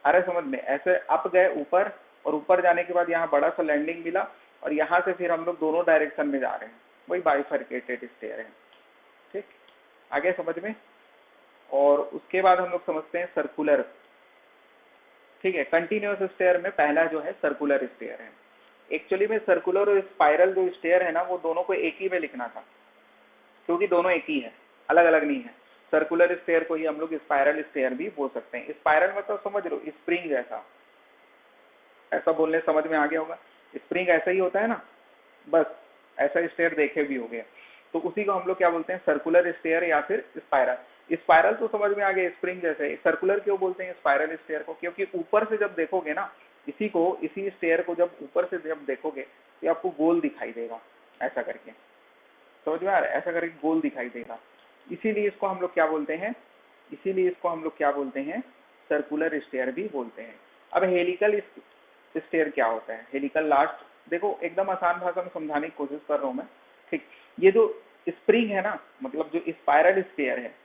अरे समझ में? ऐसे अप गए ऊपर, और ऊपर जाने के बाद यहाँ बड़ा सा लैंडिंग मिला, और यहाँ से फिर हम लोग दोनों डायरेक्शन में जा रहे हैं, वही बाइफर्केटेड स्टेयर है, ठीक। आगे समझ में? और उसके बाद हम लोग समझते हैं सर्कुलर, ठीक है। कंटिन्यूअस स्टेयर में पहला जो है सर्कुलर स्टेयर है। एक्चुअली में सर्कुलर और स्पाइरल जो स्टेयर है ना, वो दोनों को एक ही में लिखना था, क्योंकि दोनों एक ही है, अलग अलग नहीं है। सर्कुलर स्टेयर को ही हम लोग स्पाइरल स्टेयर भी बोल सकते हैं। स्पाइरल मतलब समझ लो स्प्रिंग जैसा, ऐसा बोलने समझ में आ गया होगा। स्प्रिंग ऐसा ही होता है ना, बस ऐसा स्टेयर देखे भी होंगे। तो उसी को हम लोग क्या बोलते हैं? सर्कुलर स्टेयर या फिर स्पाइरल। स्पाइरल तो समझ में आ गया, स्प्रिंग जैसे। सर्कुलर क्यों बोलते हैं स्पाइरल स्टेयर को? क्योंकि ऊपर से जब देखोगे ना, इसी स्टेयर को जब ऊपर से जब देखोगे तो आपको गोल दिखाई देगा, ऐसा करके। समझ में आ रहा है? ऐसा करके गोल दिखाई देगा, इसीलिए इसको हम लोग क्या बोलते हैं? इसीलिए इसको हम लोग क्या बोलते हैं? सर्कुलर स्टेयर भी बोलते हैं। अब हेलिकल स्टेयर क्या होता है? हेलिकल लास्ट, देखो एकदम आसान भाषा में समझाने की कोशिश कर रहा हूं मैं, ठीक। ये जो स्प्रिंग है ना, मतलब जो स्पाइरल स्टेयर है,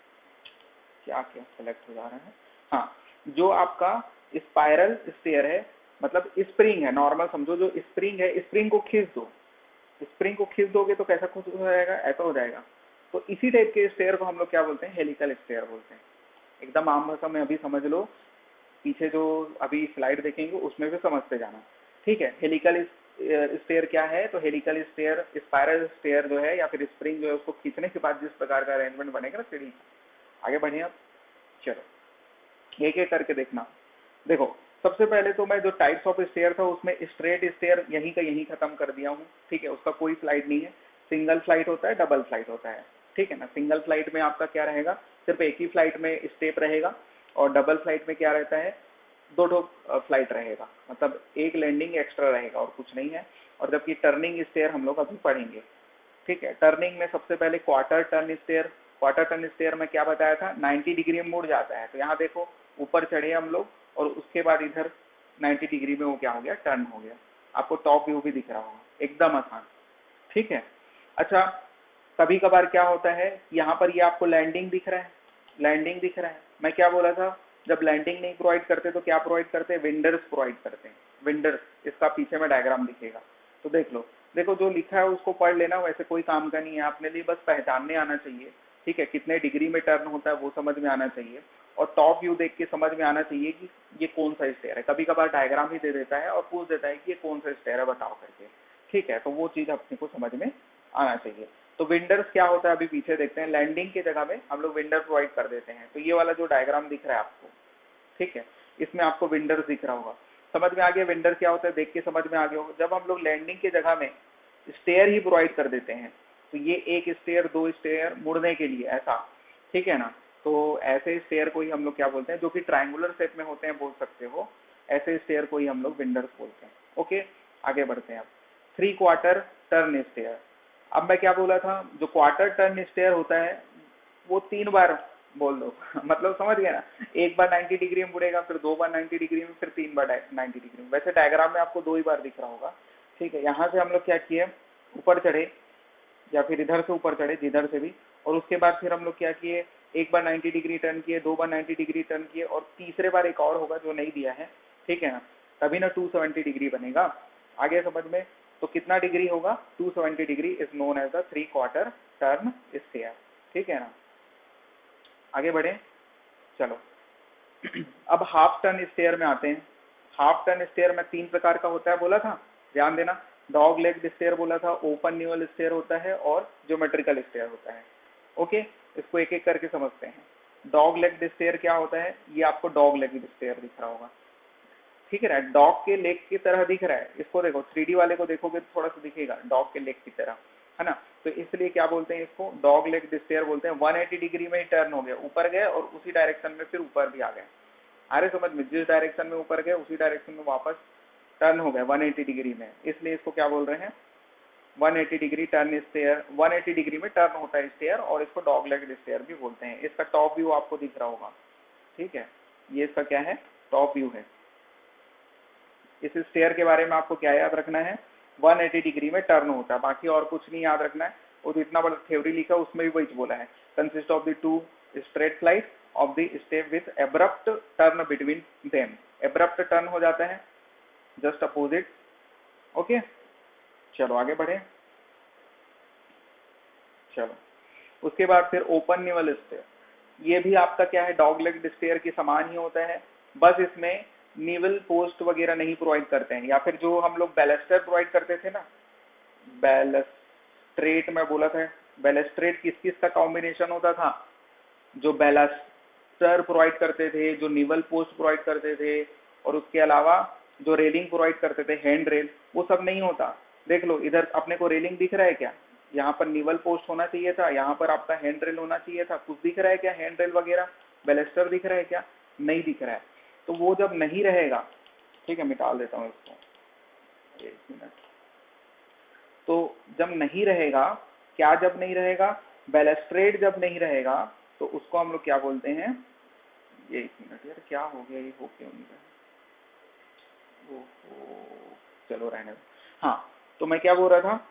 क्या क्या सेलेक्ट हो जा रहा है, हाँ, जो आपका स्पाइरल स्टेयर है, मतलब स्प्रिंग है, नॉर्मल समझो, जो स्प्रिंग है, स्प्रिंग को खींच दो, स्प्रिंग को खींच दोगे तो कैसा कुछ हो जाएगा? ऐसा हो जाएगा। तो इसी टाइप के स्टेयर को हम लोग क्या बोलते हैं? हेलिकल स्टेयर बोलते हैं। एकदम आम भाषा में अभी समझ लो, पीछे जो अभी स्लाइड देखेंगे उसमें भी समझते जाना, ठीक है। हेलिकल स्टेयर क्या है? तो हेलिकल स्टेयर, स्पाइरल स्टेयर जो है या फिर स्प्रिंग जो है, उसको खींचने के बाद जिस प्रकार का अरेंजमेंट बनेगा ना सीढ़ी। आगे बढ़िए आप, चलो एक एक करके देखना। देखो सबसे पहले तो मैं जो टाइप्स ऑफ स्टेयर था उसमें स्ट्रेट स्टेयर यहीं का यहीं खत्म कर दिया हूँ, ठीक है, उसका कोई फ्लाइट नहीं है। सिंगल फ्लाइट होता है, डबल फ्लाइट होता है, ठीक है ना। सिंगल फ्लाइट में आपका क्या रहेगा? सिर्फ एक ही फ्लाइट में स्टेप रहेगा, और डबल फ्लाइट में क्या रहता है? दो फ्लाइट रहेगा, मतलब एक लैंडिंग एक्स्ट्रा रहेगा और कुछ नहीं है। और जबकि टर्निंग स्टेयर हम लोग अभी पढ़ेंगे, ठीक है। टर्निंग में सबसे पहले quarter turn stair. Quarter turn stair में क्या बताया था? 90 डिग्री में मुड़ जाता है। तो यहाँ देखो ऊपर चढ़े हम लोग, और उसके बाद इधर 90 डिग्री में वो क्या हो गया? टर्न हो गया। आपको टॉप व्यू भी दिख रहा होगा, एकदम आसान, ठीक है। अच्छा, कभी कभार क्या होता है, यहाँ पर ये आपको लैंडिंग दिख रहा है, लैंडिंग दिख रहा है। मैं क्या बोला था? जब लैंडिंग नहीं प्रोवाइड करते तो क्या प्रोवाइड करते हैं? विंडर्स प्रोवाइड करते हैं, विंडर्स। इसका पीछे में डायग्राम दिखेगा, तो देख लो। देखो जो लिखा है उसको पढ़ लेना, वैसे कोई काम का नहीं है, अपने लिए बस पहचानने आना चाहिए, ठीक है। कितने डिग्री में टर्न होता है वो समझ में आना चाहिए, और टॉप व्यू देख के समझ में आना चाहिए कि ये कौन सा स्टेयर है। कभी कभार डायग्राम ही दे देता है और पूछ देता है कि ये कौन सा स्टेयर है बताओ करके, ठीक है। तो वो चीज अपने को समझ में आना चाहिए। तो विंडर्स क्या होता है अभी पीछे देखते हैं। लैंडिंग की जगह में हम लोग विंडर प्रोवाइड कर देते हैं। तो ये वाला जो डायग्राम दिख रहा है आपको, ठीक है, इसमें आपको विंडर्स दिख रहा होगा। समझ में आ गया विंडर क्या होता है? देख के समझ में आ गया होगा। जब हम लोग लैंडिंग की जगह में स्टेयर ही प्रोवाइड कर देते हैं, तो ये एक स्टेयर, दो स्टेयर मुड़ने के लिए, ऐसा, ठीक है ना। तो ऐसे स्टेयर को ही हम लोग क्या बोलते हैं? जो कि ट्रायंगुलर शेप में होते हैं बोल सकते हो, ऐसे स्टेयर को ही हम लोग विंडर्स बोलते हैं। ओके, आगे बढ़ते हैं अब। 3 क्वार्टर टर्न स्टेयर। अब मैं क्या बोला था? जो क्वार्टर टर्न स्टेयर होता है वो 3 बार बोल दो मतलब समझ गया ना। एक बार 90 डिग्री में मुड़ेगा, फिर 2 बार 90 डिग्री में, फिर 3 बार 90 डिग्री में। वैसे डायग्राम में आपको 2 ही बार दिख रहा होगा, ठीक है। यहाँ से हम लोग क्या किए? ऊपर चढ़े, या फिर इधर से ऊपर चढ़े, जिधर से भी, और उसके बाद फिर हम लोग क्या किए? एक बार 90 डिग्री टर्न किए, 2 बार 90 डिग्री टर्न किए, और तीसरे बार एक और होगा जो नहीं दिया है, ठीक है ना। तभी ना 270 डिग्री बनेगा। आगे समझ में? तो कितना डिग्री होगा? 270 degree is known as the 3 quarter turn stair, ठीक है ना। आगे बढ़े, चलो अब हाफ टर्न स्टेयर में आते हैं। हाफ टर्न स्टेयर में 3 प्रकार का होता है बोला था, ध्यान देना। डॉग लेग स्टेयर बोला था, ओपन न्यूअल स्टेयर होता है, और ज्योमेट्रिकल स्टेयर होता है। ओके, इसको एक एक करके समझते हैं। डॉग लेग स्टेयर क्या होता है? ये आपको डॉग लेग स्टेयर दिख रहा होगा। ठीक है, डॉग के लेग की तरह दिख रहा है, इसको देखो 3D वाले को देखोगे तो थोड़ा सा दिखेगा डॉग के लेग की तरह, है ना। तो इसलिए क्या बोलते हैं इसको, डॉग लेग स्टेयर बोलते हैं। 180 डिग्री में ही टर्न हो गया, ऊपर गए और उसी डायरेक्शन में फिर ऊपर भी आ गए। आ रहे समझ में, जिस डायरेक्शन में ऊपर गए उसी डायरेक्शन में वापस टर्न हो गए 180 डिग्री में, इसलिए इसको क्या बोल रहे हैं, 180 डिग्री टर्न स्टेयर। 180 डिग्री में टर्न होता है स्टेयर, और इसको डॉग लेग स्टेयर भी बोलते हैं। इसका टॉप व्यू आपको दिख रहा होगा, ठीक है, ये इसका क्या है, टॉप व्यू है। इस स्टेयर के बारे में आपको क्या याद रखना है, 180 डिग्री में टर्न होता है, बाकी और कुछ नहीं याद रखना है। वो तो इतना बड़ा थ्योरी लिखा उसमें भी वही बोला है, consist of the two straight flight of the step with abrupt turn between them. Abrupt turn हो जाता है जस्ट अपोजिट। ओके, चलो आगे बढ़े। चलो उसके बाद फिर ओपन निवल स्टेयर, ये भी आपका क्या है, डॉग लेग स्टेयर के समान ही होता है, बस इसमें निवल पोस्ट वगैरह नहीं प्रोवाइड करते हैं, या फिर जो हम लोग बैलस्टर प्रोवाइड करते थे ना, बैलस्ट्रेट में बोला था, बैलस्ट्रेट किस किस का कॉम्बिनेशन होता था, जो बैलस्टर प्रोवाइड करते थे, जो निवल पोस्ट प्रोवाइड करते थे, और उसके अलावा जो रेलिंग प्रोवाइड करते थे, हैंड रेल, वो सब नहीं होता। देख लो इधर अपने को रेलिंग दिख रहा है क्या, यहाँ पर निवल पोस्ट होना चाहिए था, यहाँ पर आपका हैंड रेल होना चाहिए था, कुछ दिख रहा है क्या, हैंड रेल वगैरह बैलस्टर दिख रहा है क्या, नहीं दिख रहा है। तो वो जब नहीं रहेगा, ठीक है मिटा देता हूँ इसको, एक मिनट। तो जब नहीं रहेगा, क्या जब नहीं रहेगा, बैलस्ट्रेड जब नहीं रहेगा, तो उसको हम लोग क्या बोलते हैं, ये एक मिनट यार क्या हो गया, ये हो क्यों नहीं रहा, चलो रहने दो। हाँ, तो मैं क्या बोल रहा था,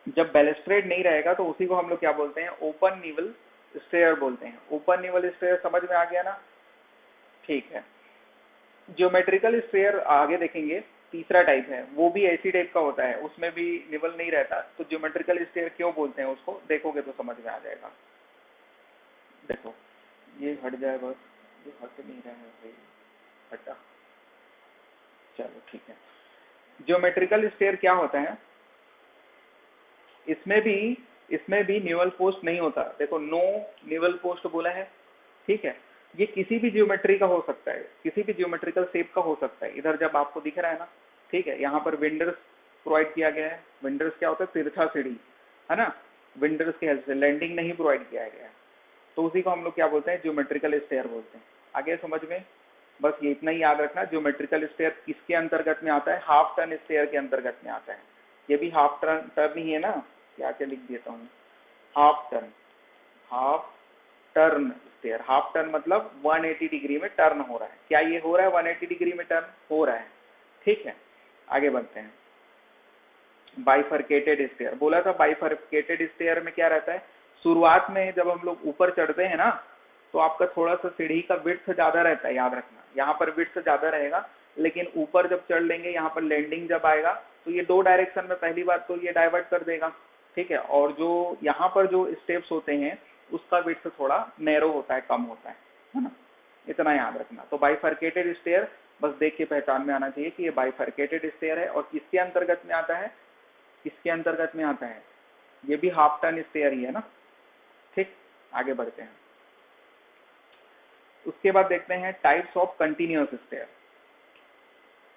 जब बैलस्ट्रेड नहीं रहेगा तो उसी को हम लोग क्या बोलते हैं, ओपन निवल स्टेयर बोलते हैं। ओपन निवल स्टेयर समझ में आ गया ना, ठीक है। ज्योमेट्रिकल स्टेयर आगे देखेंगे, तीसरा टाइप है, वो भी ऐसी टाइप का होता है, उसमें भी निवल नहीं रहता। तो ज्योमेट्रिकल स्टेयर क्यों बोलते हैं उसको, देखोगे तो समझ में आ जाएगा। देखो ये हट जाए बस, ये हट नहीं रहा है भाई, हटा, चलो ठीक है। ज्योमेट्रिकल स्टेयर क्या होता है, इसमें भी न्यूअल पोस्ट नहीं होता। देखो नो न्यूअल पोस्ट बोला है, ठीक है। ये किसी भी ज्योमेट्री का हो सकता है, किसी भी ज्योमेट्रिकल शेप का हो सकता है। इधर जब आपको दिख रहा है ना, ठीक है, यहाँ पर विंडर्स प्रोवाइड किया गया है। विंडर्स क्या होता है, तिरछा सीढ़ी, है ना, विंडर्स की हेल्प से लैंडिंग नहीं प्रोवाइड किया गया है, तो उसी को हम लोग क्या बोलते हैं, ज्योमेट्रिकल स्टेयर बोलते हैं। आगे समझ में, बस ये इतना ही याद रखना, ज्योमेट्रिकल स्टेयर किसके अंतर्गत में आता है, हाफ टर्न स्टेयर के अंतर्गत में आता है। ये भी हाफ टर्न ही है ना, क्या क्या लिख देता हूँ, half turn, half turn stair. Half turn मतलब 180 डिग्री में टर्न हो रहा है। क्या ये हो रहा है, 180 डिग्री में टर्न हो रहा है, ठीक है। आगे बढ़ते हैं। बाइफरकेटेड स्टेयर बोला था, बाइफरकेटेड स्टेयर में क्या रहता है, शुरुआत में जब हम लोग ऊपर चढ़ते हैं ना, तो आपका थोड़ा सा सीढ़ी का विड्थ ज्यादा रहता है, याद रखना, यहाँ पर विड्थ ज्यादा रहेगा, लेकिन ऊपर जब चढ़ लेंगे, यहाँ पर लैंडिंग जब आएगा, तो ये दो डायरेक्शन में पहली बात तो ये डाइवर्ट कर देगा, ठीक है। और जो यहाँ पर जो स्टेप्स होते हैं उसका विड्थ थोड़ा नैरो होता है, कम होता है ना, इतना याद रखना। तो बाइफरकेटेड स्टेयर बस देख के पहचान में आना चाहिए कि ये बाइफरकेटेड स्टेयर है, और किसके अंतर्गत में आता है, किसके अंतर्गत में आता है, ये भी हाफ टर्न स्टेयर ही है ना, ठीक। आगे बढ़ते हैं। उसके बाद देखते हैं टाइप्स ऑफ कंटिन्यूअस स्टेयर।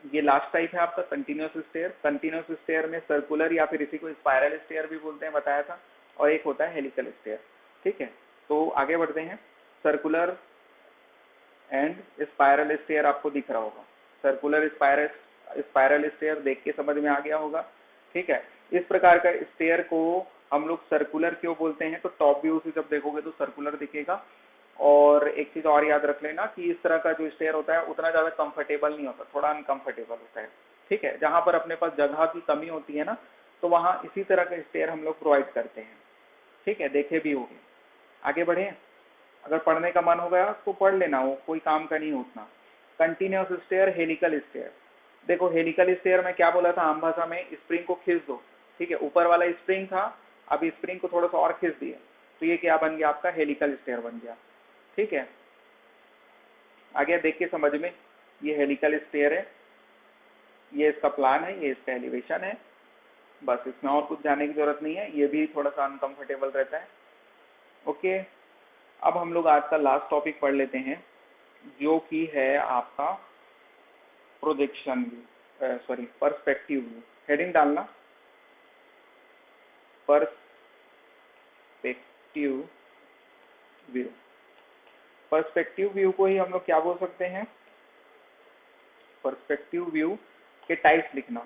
ये लास्ट टाइप है आपका कंटिन्यूअस स्टेयर। कंटिन्यूअस स्टेयर में सर्कुलर या फिर इसी को स्पाइरल स्टेयर भी बोलते हैं, बताया था, और एक होता है हेलिकल स्टेयर, ठीक है। तो आगे बढ़ते हैं। सर्कुलर एंड स्पाइरल स्टेयर आपको दिख रहा होगा, सर्कुलर स्पाइरल स्टेयर देख के समझ में आ गया होगा, ठीक है। इस प्रकार का स्टेयर को हम लोग सर्कुलर क्यों बोलते हैं, तो टॉप व्यू से जब देखोगे तो सर्कुलर दिखेगा। और एक चीज और याद रख लेना कि इस तरह का जो स्टेयर होता है उतना ज्यादा कंफर्टेबल नहीं होता, थोड़ा अनकंफर्टेबल होता है, ठीक है। जहां पर अपने पास जगह की कमी होती है ना, तो वहां इसी तरह का स्टेयर हम लोग प्रोवाइड करते हैं, ठीक है, देखे भी होंगे। आगे बढ़े, अगर पढ़ने का मन होगा तो पढ़ लेना, वो कोई काम का नहीं उतना। Continuous stair, helical stair. देखो हेलिकल स्टेयर में क्या बोला था आम भाषा में, स्प्रिंग को खींच दो, ठीक है, ऊपर वाला स्प्रिंग था, अब स्प्रिंग को थोड़ा सा और खींच दिए, तो ये क्या बन गया आपका, हेलिकल स्टेयर बन गया, ठीक है। आगे देख के समझ में, ये हेलिकल स्टेयर है, ये इसका प्लान है, ये इसका एलिवेशन है, बस इसमें और कुछ जाने की जरूरत नहीं है। ये भी थोड़ा सा अनकंफर्टेबल रहता है, ओके। अब हम लोग आज का लास्ट टॉपिक पढ़ लेते हैं, जो कि है आपका projection view, sorry perspective view, heading डालना पर्सपेक्टिव व्यू। पर्सपेक्टिव व्यू को ही हम लोग क्या बोल सकते हैं, पर्सपेक्टिव व्यू के टाइप्स लिखना,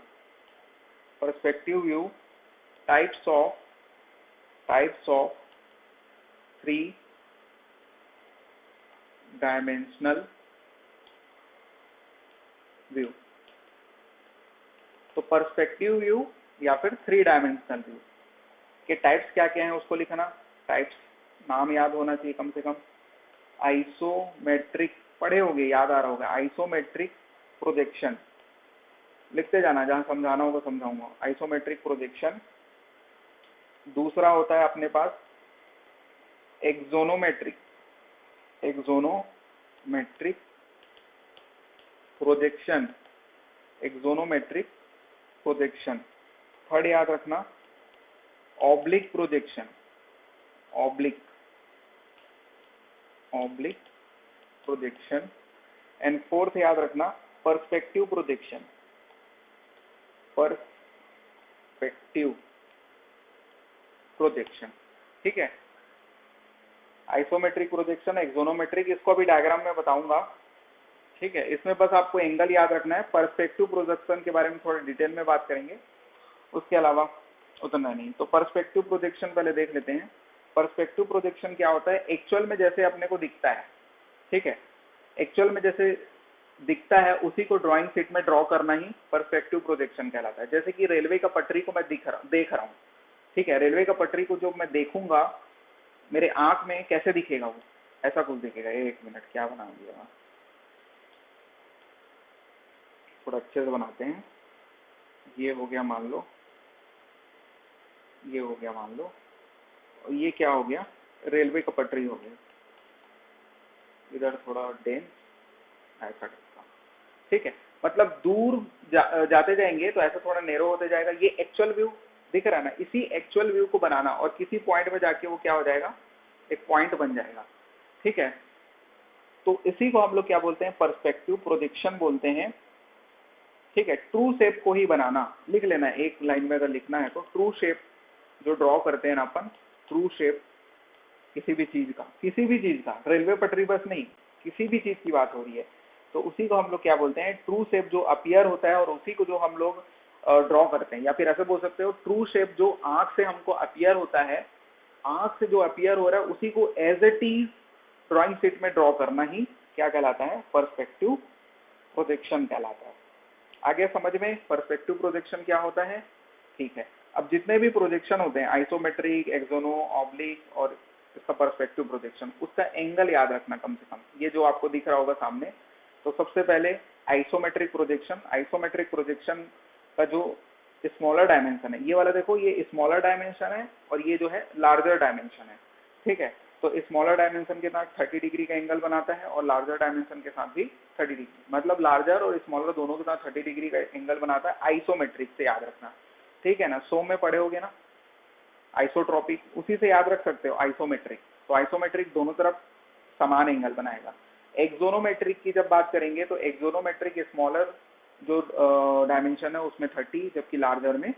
perspective view types of 3 dimensional view. तो पर्सपेक्टिव व्यू या फिर 3 डायमेंशनल व्यू के टाइप्स क्या क्या हैं उसको लिखना। टाइप्स नाम याद होना चाहिए कम से कम। आइसोमेट्रिक पढ़े होगे, याद आ रहा होगा, आइसोमेट्रिक प्रोजेक्शन लिखते जाना, जहां समझाना होगा समझाऊंगा। Isometric projection. दूसरा होता है अपने पास axonometric projection, axonometric projection. Third याद रखना oblique projection, oblique projection. And fourth याद रखना पर्सपेक्टिव प्रोजेक्शन, पर्सपेक्टिव प्रोजेक्शन। ठीक है, आइसोमेट्रिक प्रोजेक्शन, एक्सोनोमेट्रिक, इसको अभी डायग्राम में बताऊंगा। ठीक है, इसमें बस आपको एंगल याद रखना है। पर्सपेक्टिव प्रोजेक्शन के बारे में थोड़ा डिटेल में बात करेंगे, उसके अलावा उतना नहीं। तो पर्सपेक्टिव प्रोजेक्शन पहले देख लेते हैं। पर्सपेक्टिव प्रोजेक्शन क्या होता है, एक्चुअल में जैसे अपने को दिखता है, ठीक है, एक्चुअल में जैसे दिखता है उसी को ड्राइंग शीट में ड्रॉ करना ही पर्सपेक्टिव प्रोजेक्शन कहलाता है। जैसे कि रेलवे का पटरी को मैं देख रहा हूँ, ठीक है, रेलवे का पटरी को जो मैं देखूंगा मेरे आंख में कैसे दिखेगा, वो ऐसा कुछ दिखेगा। एक मिनट, क्या बना दिया, थोड़ा अच्छे से बनाते हैं। ये हो गया मान लो, ये हो गया मान लो, और ये क्या हो गया, रेलवे का पटरी हो गया। इधर थोड़ा डेंस ऐसा करता, ठीक है, मतलब दूर जाते जाएंगे तो ऐसा थोड़ा नैरो होते जाएगा। ये एक्चुअल व्यू दिख रहा है ना, इसी एक्चुअल व्यू को बनाना और किसी पॉइंट में जाके वो क्या हो जाएगा, एक पॉइंट बन जाएगा। ठीक है, तो इसी को हम लोग क्या बोलते हैं, पर्सपेक्टिव प्रोजेक्शन बोलते हैं। ठीक है, ट्रू शेप को ही बनाना, लिख लेना है एक लाइन में अगर लिखना है तो। ट्रू शेप जो ड्रॉ करते हैं ना अपन, ट्रू शेप किसी भी चीज का, रेलवे पटरी बस नहीं, किसी भी चीज की बात हो रही है तो उसी को हम लोग क्या बोलते हैं, ट्रू शेप जो अपीयर होता है और उसी को जो हम लोग ड्रॉ करते हैं। या फिर ऐसे बोल सकते हो, ट्रू शेप जो आंख से हमको अपीयर होता है, आंख से जो अपीयर हो रहा है उसी को as it is drawing sheet में ड्रॉ करना ही क्या कहलाता है, पर्सपेक्टिव प्रोजेक्शन कहलाता है। आगे समझ में पर्सपेक्टिव प्रोजेक्शन क्या होता है। ठीक है, अब जितने भी प्रोजेक्शन होते हैं, आइसोमेट्रिक, एक्सोनो, ऑब्लिक और इसका पर्सपेक्टिव प्रोजेक्शन, उसका एंगल याद रखना कम से कम। ये जो आपको दिख रहा होगा सामने, तो सबसे पहले आइसोमेट्रिक प्रोजेक्शन का जो स्मॉलर डायमेंशन है, ये वाला देखो, ये स्मॉलर डायमेंशन है और ये जो है लार्जर डायमेंशन है। ठीक है, तो स्मॉलर डायमेंशन के साथ 30 डिग्री का एंगल बनाता है और लार्जर डायमेंशन के साथ भी 30 डिग्री, मतलब लार्जर और स्मॉलर दोनों के साथ 30 डिग्री का एंगल बनाता है आइसोमेट्रिक से, याद रखना। ठीक है ना, 100 में पढ़े होगे ना आइसोट्रॉपिक, उसी से याद रख सकते हो आइसोमेट्रिक। तो आइसोमेट्रिक दोनों तरफ समान एंगल बनाएगा। एक्सोनोमेट्रिक की जब बात करेंगे तो एक्सोनोमेट्रिक स्मॉलर जो डायमेंशन है उसमें 30, जबकि लार्जर में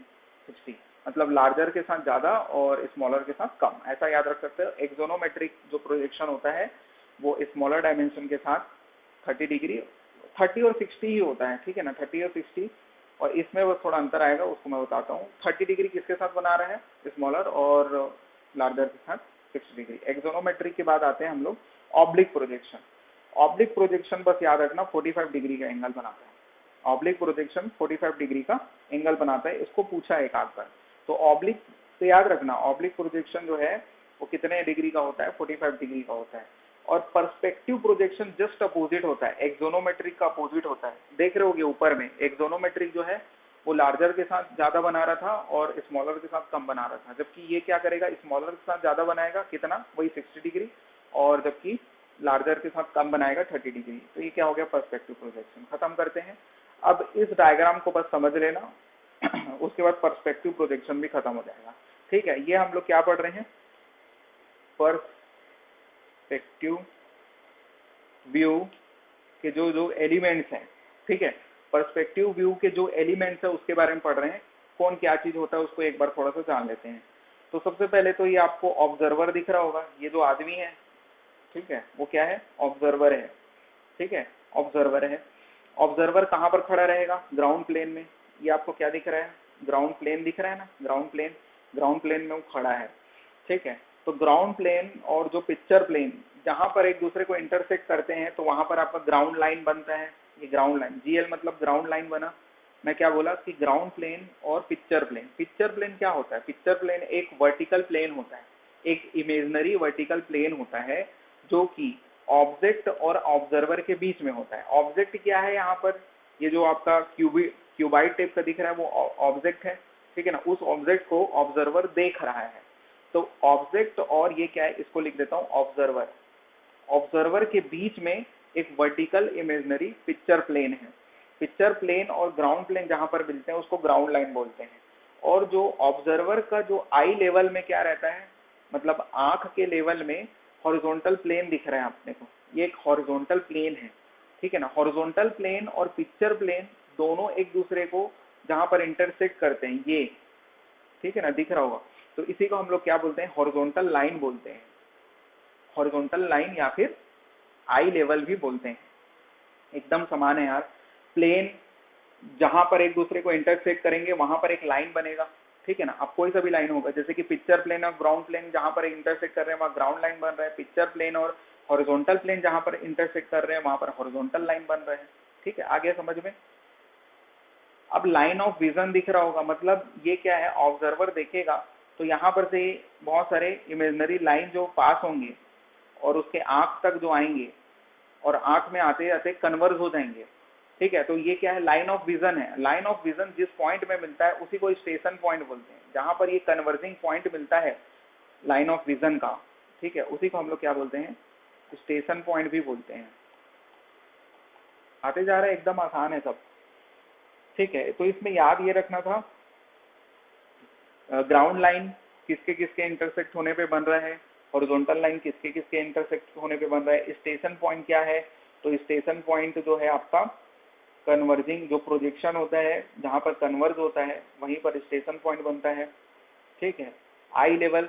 60, मतलब लार्जर के साथ ज्यादा और स्मॉलर के साथ कम, ऐसा याद रख सकते हो। एक्सोनोमेट्रिक जो प्रोजेक्शन होता है वो स्मॉलर डायमेंशन के साथ 30 डिग्री, 30 और 60 ही होता है। ठीक है ना, 30 और 60, और इसमें वो थोड़ा अंतर आएगा, उसको मैं बताता हूँ। 30 डिग्री किसके साथ बना रहा है, स्मॉलर, और लार्जर के साथ 60 डिग्री। एक्सोनोमेट्रिक के बाद आते हैं हम लोग ऑब्लिक प्रोजेक्शन। ऑब्लिक प्रोजेक्शन बस याद रखना 45 डिग्री का एंगल बनाता है। ऑब्लिक प्रोजेक्शन 45 डिग्री का एंगल बनाता है, इसको पूछा है एक आध बार। तो ऑब्लिक तो याद रखना, ऑब्लिक प्रोजेक्शन जो है वो कितने डिग्री का होता है, 45 डिग्री का होता है। और पर्सपेक्टिव प्रोजेक्शन जस्ट अपोजिट होता है, एक्सोनोमेट्रिक का अपोजिट होता है। देख रहे होगे ऊपर में, एक्सोनोमेट्रिक जो है वो लार्जर के साथ ज्यादा बना रहा था और स्मॉलर के साथ कम बना रहा था, जबकि ये क्या करेगा, स्मॉलर के साथ ज्यादा बनाएगा, कितना, वही 60 डिग्री, और जबकि लार्जर के साथ कम बनाएगा 30 डिग्री। तो ये क्या हो गया, पर्सपेक्टिव प्रोजेक्शन। खत्म करते हैं, अब इस डायग्राम को बस समझ लेना उसके बाद पर्सपेक्टिव प्रोजेक्शन भी खत्म हो जाएगा। ठीक है, ये हम लोग क्या पढ़ रहे हैं, पर्सपेक्टिव व्यू के जो जो एलिमेंट्स हैं। ठीक है, पर्सपेक्टिव व्यू के जो एलिमेंट्स है उसके बारे में पढ़ रहे हैं, कौन क्या चीज होता है उसको एक बार थोड़ा सा जान लेते हैं। तो सबसे पहले तो ये आपको ऑब्जर्वर दिख रहा होगा, ये जो आदमी है, ठीक है, वो क्या है, ऑब्जर्वर है, ठीक है, ऑब्जर्वर है। ऑब्जर्वर कहाँ पर खड़ा रहेगा, ग्राउंड प्लेन में। ये आपको क्या दिख रहा है, ग्राउंड प्लेन दिख रहा है ना, ग्राउंड प्लेन, ग्राउंड प्लेन में वो खड़ा है, ठीक है। तो ग्राउंड प्लेन और जो पिक्चर प्लेन जहां पर एक दूसरे को इंटरसेक्ट करते हैं तो वहां पर आपका ग्राउंड लाइन बनता है। ये ग्राउंड लाइन, जीएल मतलब ग्राउंड लाइन बना। मैं क्या बोला कि ग्राउंड प्लेन और पिक्चर प्लेन, पिक्चर प्लेन क्या होता है, पिक्चर प्लेन एक वर्टिकल प्लेन होता है, एक इमेजनरी वर्टिकल प्लेन होता है जो कि ऑब्जेक्ट और ऑब्जर्वर के बीच में होता है। ऑब्जेक्ट क्या है यहाँ पर, ये जो आपका क्यूबाइड टाइप का दिख रहा है वो ऑब्जेक्ट है, ठीक है ना, उस ऑब्जेक्ट को ऑब्जर्वर देख रहा है। तो ऑब्जेक्ट और ये क्या है, इसको लिख देता हूँ ऑब्जर्वर। ऑब्जर्वर के बीच में एक वर्टिकल इमेजनरी पिक्चर प्लेन है। पिक्चर प्लेन और ग्राउंड प्लेन जहां पर मिलते हैं उसको ग्राउंड लाइन बोलते हैं। और जो ऑब्जर्वर का जो आई लेवल में क्या रहता है, मतलब आंख के लेवल में हॉरिजॉन्टल प्लेन दिख रहा है अपने को, ये एक हॉरिजॉन्टल प्लेन है, ठीक है ना। हॉरिजॉन्टल प्लेन और पिक्चर प्लेन दोनों एक दूसरे को जहां पर इंटरसेक्ट करते हैं, ये ठीक है ना, दिख रहा होगा। तो इसी को हम लोग क्या बोलते हैं, हॉरिजॉन्टल लाइन बोलते हैं। हॉरिजॉन्टल लाइन या फिर आई लेवल भी बोलते हैं, एकदम समान है यार। प्लेन जहां पर एक दूसरे को इंटरसेक्ट करेंगे वहां पर एक लाइन बनेगा, ठीक है ना। अब कोई सा भी लाइन होगा, जैसे कि पिक्चर प्लेन और ग्राउंड प्लेन जहां पर इंटरसेक्ट कर रहे हैं वहां ग्राउंड लाइन बन रहा है, पिक्चर प्लेन और हॉरिजॉन्टल प्लेन जहां पर इंटरसेक्ट कर रहे हैं वहां पर हॉरिजॉन्टल लाइन बन रहे हैं, ठीक है। आगे समझ में। अब लाइन ऑफ विजन दिख रहा होगा, मतलब ये क्या है, ऑब्जर्वर देखेगा तो यहाँ पर से बहुत सारे इमेजनरी लाइन जो पास होंगे और उसके आंख तक जो आएंगे और आंख में आते आते कन्वर्ज हो जाएंगे, ठीक है। तो ये क्या है, लाइन ऑफ विजन है। लाइन ऑफ विजन जिस पॉइंट में मिलता है उसी को स्टेशन पॉइंट बोलते हैं, जहां पर ये कन्वर्जिंग पॉइंट मिलता है लाइन ऑफ विजन का, ठीक है, उसी को हम लोग क्या बोलते हैं, स्टेशन पॉइंट भी बोलते हैं। आते जा रहा है, एकदम आसान है सब, ठीक है। तो इसमें याद ये रखना था, ग्राउंड लाइन किसके किसके इंटरसेक्ट होने पे बन रहा है, हॉरिजॉन्टल लाइन किसके किसके इंटरसेक्ट होने पे बन रहा है, स्टेशन पॉइंट क्या है। तो स्टेशन पॉइंट जो है आपका कन्वर्जिंग जो प्रोजेक्शन होता है जहां पर कन्वर्ज होता है वहीं पर स्टेशन पॉइंट बनता है, ठीक है। आई लेवल,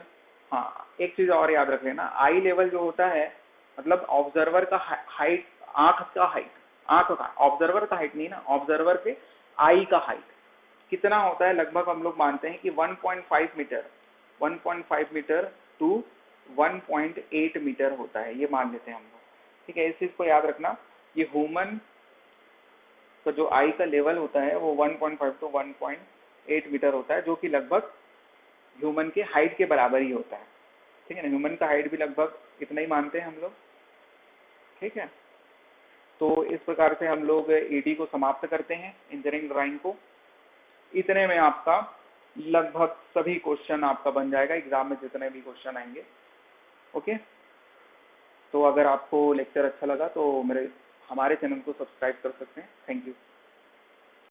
हाँ एक चीज और याद रख लेना, आई लेवल जो होता है मतलब ऑब्जर्वर का हाइट, आंख का हाइट, आंख का, ऑब्जर्वर का हाइट नहीं ना, ऑब्जर्वर के आई का हाइट कितना होता है, लगभग हम लोग मानते हैं कि 1.5 मीटर, 1.5 मीटर टू 1.8 मीटर होता है, ये मान लेते हैं हम लोग, ठीक है। इस चीज को याद रखना। ये ह्यूमन का जो आई का लेवल होता है वो 1.5 टू 1.8 मीटर होता है, जो कि लगभग ह्यूमन के हाइट के बराबर ही होता है, ठीक है ना। ह्यूमन का हाइट भी लगभग इतना ही मानते हैं हम लोग, ठीक है। तो इस प्रकार से हम लोग ईडी को समाप्त करते हैं, इंजीनियरिंग ड्राइंग को। इतने में आपका लगभग सभी क्वेश्चन आपका बन जाएगा एग्जाम में, जितने भी क्वेश्चन आएंगे, ओके। तो अगर आपको लेक्चर अच्छा लगा तो हमारे चैनल को सब्सक्राइब कर सकते हैं। Thank you.